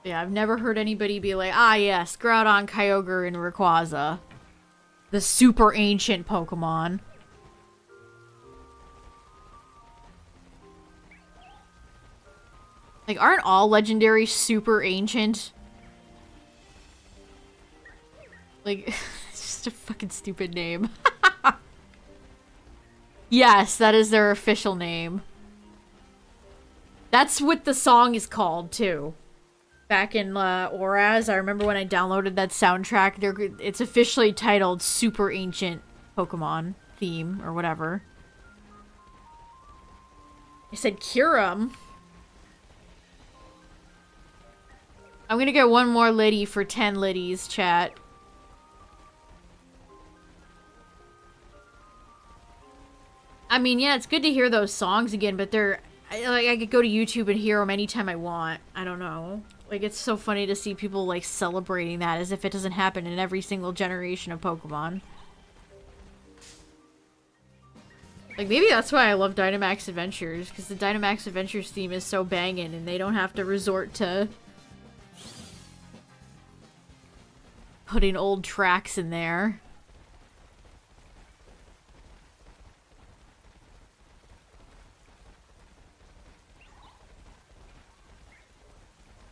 Yeah, I've never heard anybody be like, ah yes, Groudon, Kyogre, and Rayquaza. The super ancient Pokemon. Like, aren't all legendary super ancient? Like, it's just a fucking stupid name. Yes, that is their official name. That's what the song is called, too. Back in Oraz, I remember when I downloaded that soundtrack, it's officially titled Super Ancient Pokemon Theme, or whatever. I said Kyurem. I'm gonna get one more Liddy for 10 Liddies, chat. I mean, yeah, it's good to hear those songs again, but I could go to YouTube and hear them anytime I want. I don't know. Like, it's so funny to see people, like, celebrating that as if it doesn't happen in every single generation of Pokemon. Like, maybe that's why I love Dynamax Adventures, because the Dynamax Adventures theme is so banging, and they don't have to resort to putting old tracks in there.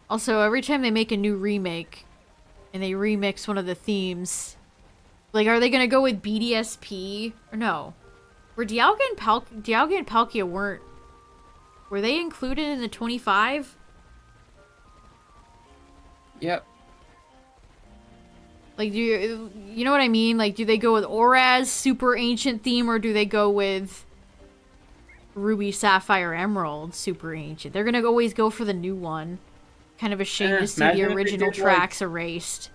Also, every time they make a new remake, and they remix one of the themes, like, are they gonna go with BDSP? Or no? Were Dialga and Palkia weren't... Were they included in the 25? Yep. Like, do you know what I mean? Like, do they go with Oraz super ancient theme, or do they go with Ruby, Sapphire, Emerald super ancient? They're gonna always go for the new one. Kind of a shame to see the original tracks erased.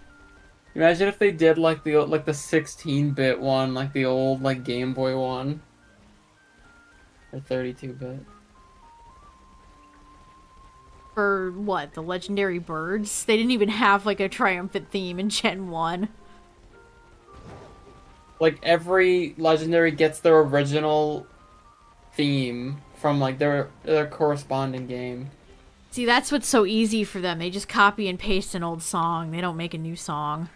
Imagine if they did like the 16-bit one, like the old like Game Boy one, or 32-bit. For what? The legendary birds? They didn't even have like a triumphant theme in Gen 1. Like every legendary gets their original theme from like their corresponding game. See, that's what's so easy for them. They just copy and paste an old song. They don't make a new song.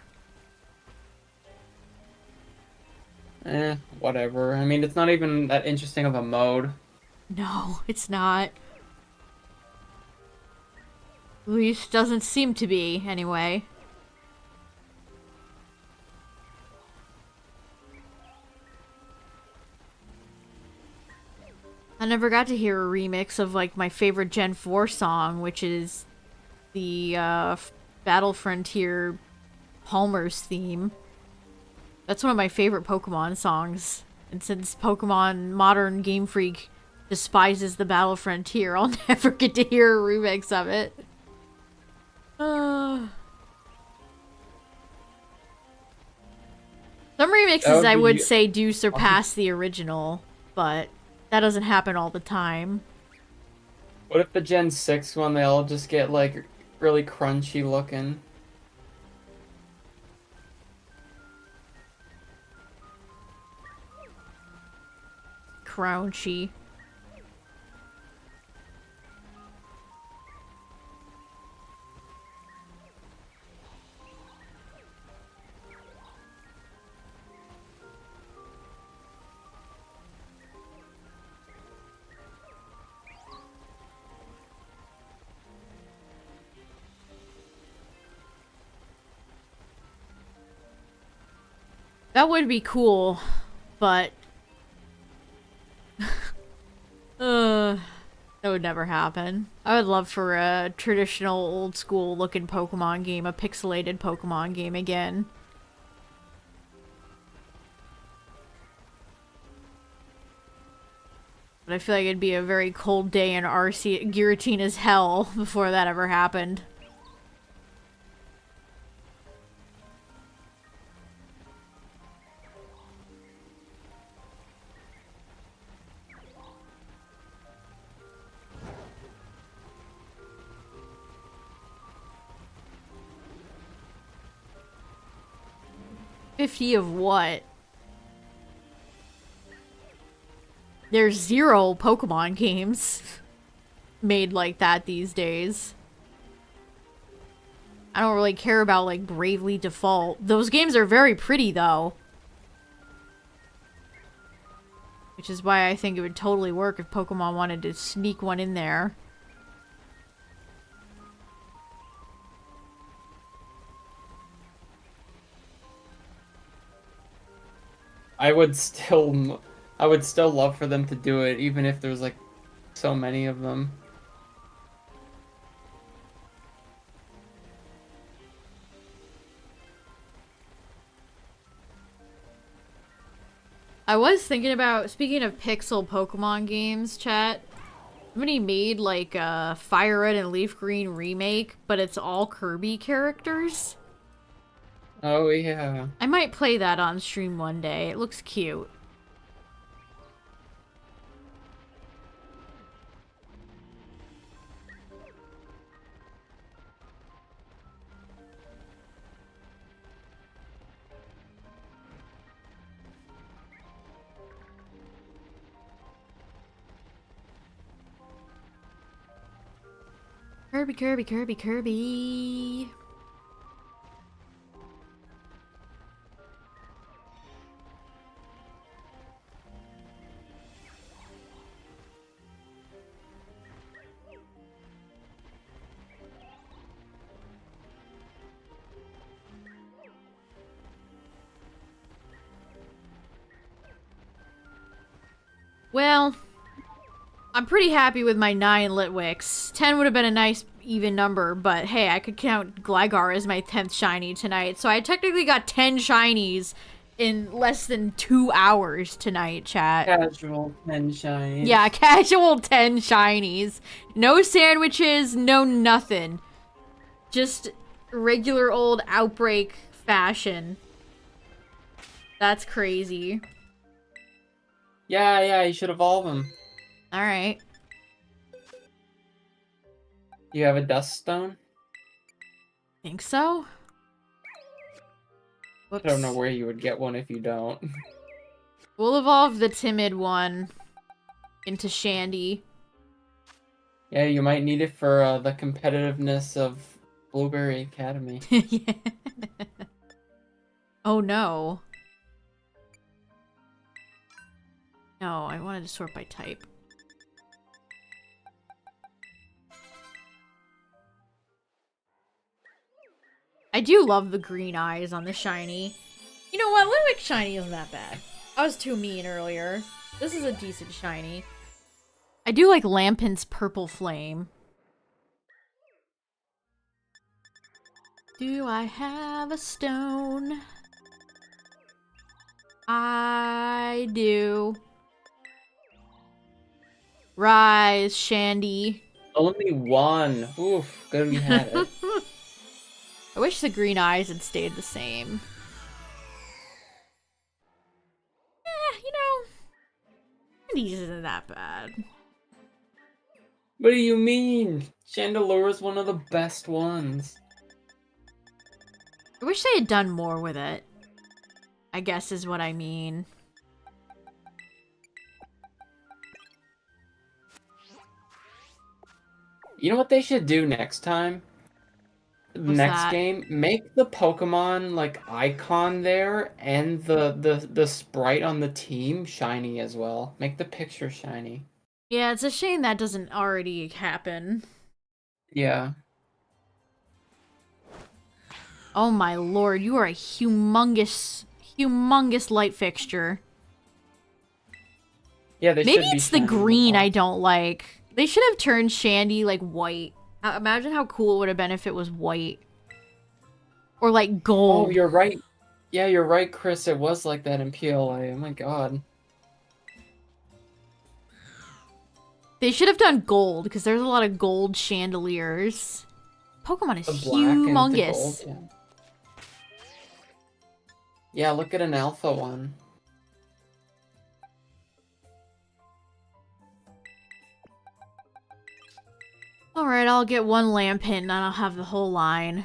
Whatever. I mean, it's not even that interesting of a mode. No, it's not. At least doesn't seem to be, anyway. I never got to hear a remix of, like, my favorite Gen 4 song, which is the, Battle Frontier Palmer's theme. That's one of my favorite Pokemon songs. And since Pokemon Modern Game Freak despises the Battle Frontier, I'll never get to hear a remix of it. Some remixes I would say do surpass the original, but that doesn't happen all the time. What if the Gen 6 one, they all just get like really crunchy looking? Crunchy. That would be cool, but that would never happen. I would love for a traditional old school looking Pokemon game, a pixelated Pokemon game again. But I feel like it'd be a very cold day in RC Giratina's hell before that ever happened. 50 of what? There's 0 Pokemon games made like that these days. I don't really care about, like, Bravely Default. Those games are very pretty, though. Which is why I think it would totally work if Pokemon wanted to sneak one in there. I would still love for them to do it, even if there's like so many of them. I was thinking about, speaking of pixel Pokemon games, chat, somebody made like a Fire Red and Leaf Green remake, but it's all Kirby characters. Oh yeah. I might play that on stream one day. It looks cute. Kirby, Kirby, Kirby, Kirby. Well, I'm pretty happy with my 9 Litwicks. 10 would have been a nice even number, but hey, I could count Gligar as my 10th shiny tonight, so I technically got 10 shinies in less than 2 hours tonight, chat. Casual 10 shinies. Yeah, casual 10 shinies. No sandwiches, no nothing. Just regular old Outbreak fashion. That's crazy. Yeah, you should evolve them. Alright. You have a dust stone? Think so? Whoops. I don't know where you would get one if you don't. We'll evolve the timid one into Shandy. Yeah, you might need it for the competitiveness of Blueberry Academy. Yeah. Oh no. No, I wanted to sort by type. I do love the green eyes on the shiny. You know what? Litwick shiny isn't that bad. I was too mean earlier. This is a decent shiny. I do like Lampin's purple flame. Do I have a stone? I do. Rise, Shandy. Only one. Oof, good you had it. I wish the green eyes had stayed the same. You know, these isn't that bad. What do you mean? Chandelure is one of the best ones. I wish they had done more with it, I guess is what I mean. You know what they should do next time? What's Next that? game, make the Pokemon like icon there and the sprite on the team shiny as well. Make the picture shiny. Yeah, it's a shame that doesn't already happen. Yeah. Oh my lord, you are a humongous light fixture. Yeah, they Maybe should be it's the shiny green I evolved. don't like. They should have turned Shandy like white. Imagine how cool it would have been if it was white. Or like gold. Oh, you're right. Yeah, you're right, Chris. It was like that in PLA. Oh my god. They should have done gold, because there's a lot of gold chandeliers. Pokemon is The black and the humongous. gold. Yeah, look at an alpha one. Alright, I'll get one Lampin and I'll have the whole line.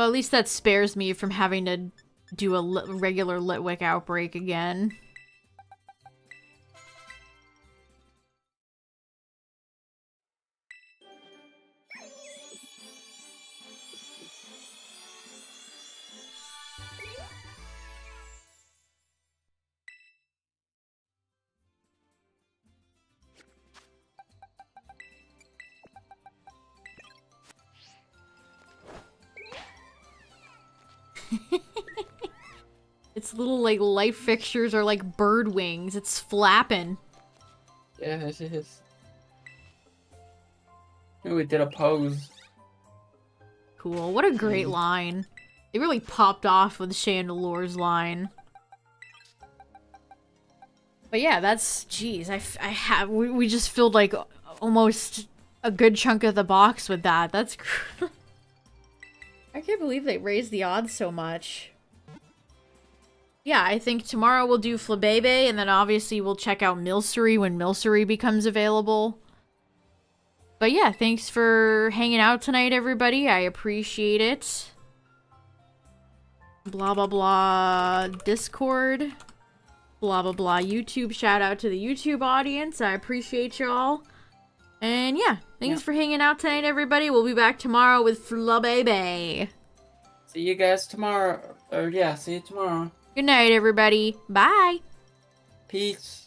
Well, at least that spares me from having to do a regular Litwick Outbreak again. Its little, like, life fixtures are like bird wings. It's flapping. Yeah, it is. Oh, it did a pose. Cool. What a great line. It really popped off with Chandelore's line. But yeah, that's... Jeez, we just filled, like, almost a good chunk of the box with that. That's... I can't believe they raised the odds so much. Yeah, I think tomorrow we'll do Flabebe, and then obviously we'll check out Milcery when Milcery becomes available. But yeah, thanks for hanging out tonight, everybody. I appreciate it. Blah, blah, blah. Discord. Blah, blah, blah. YouTube. Shout out to the YouTube audience. I appreciate y'all. And yeah, thanks for hanging out tonight, everybody. We'll be back tomorrow with Flabebe. See you guys tomorrow. Or yeah, see you tomorrow. Good night, everybody. Bye. Peace.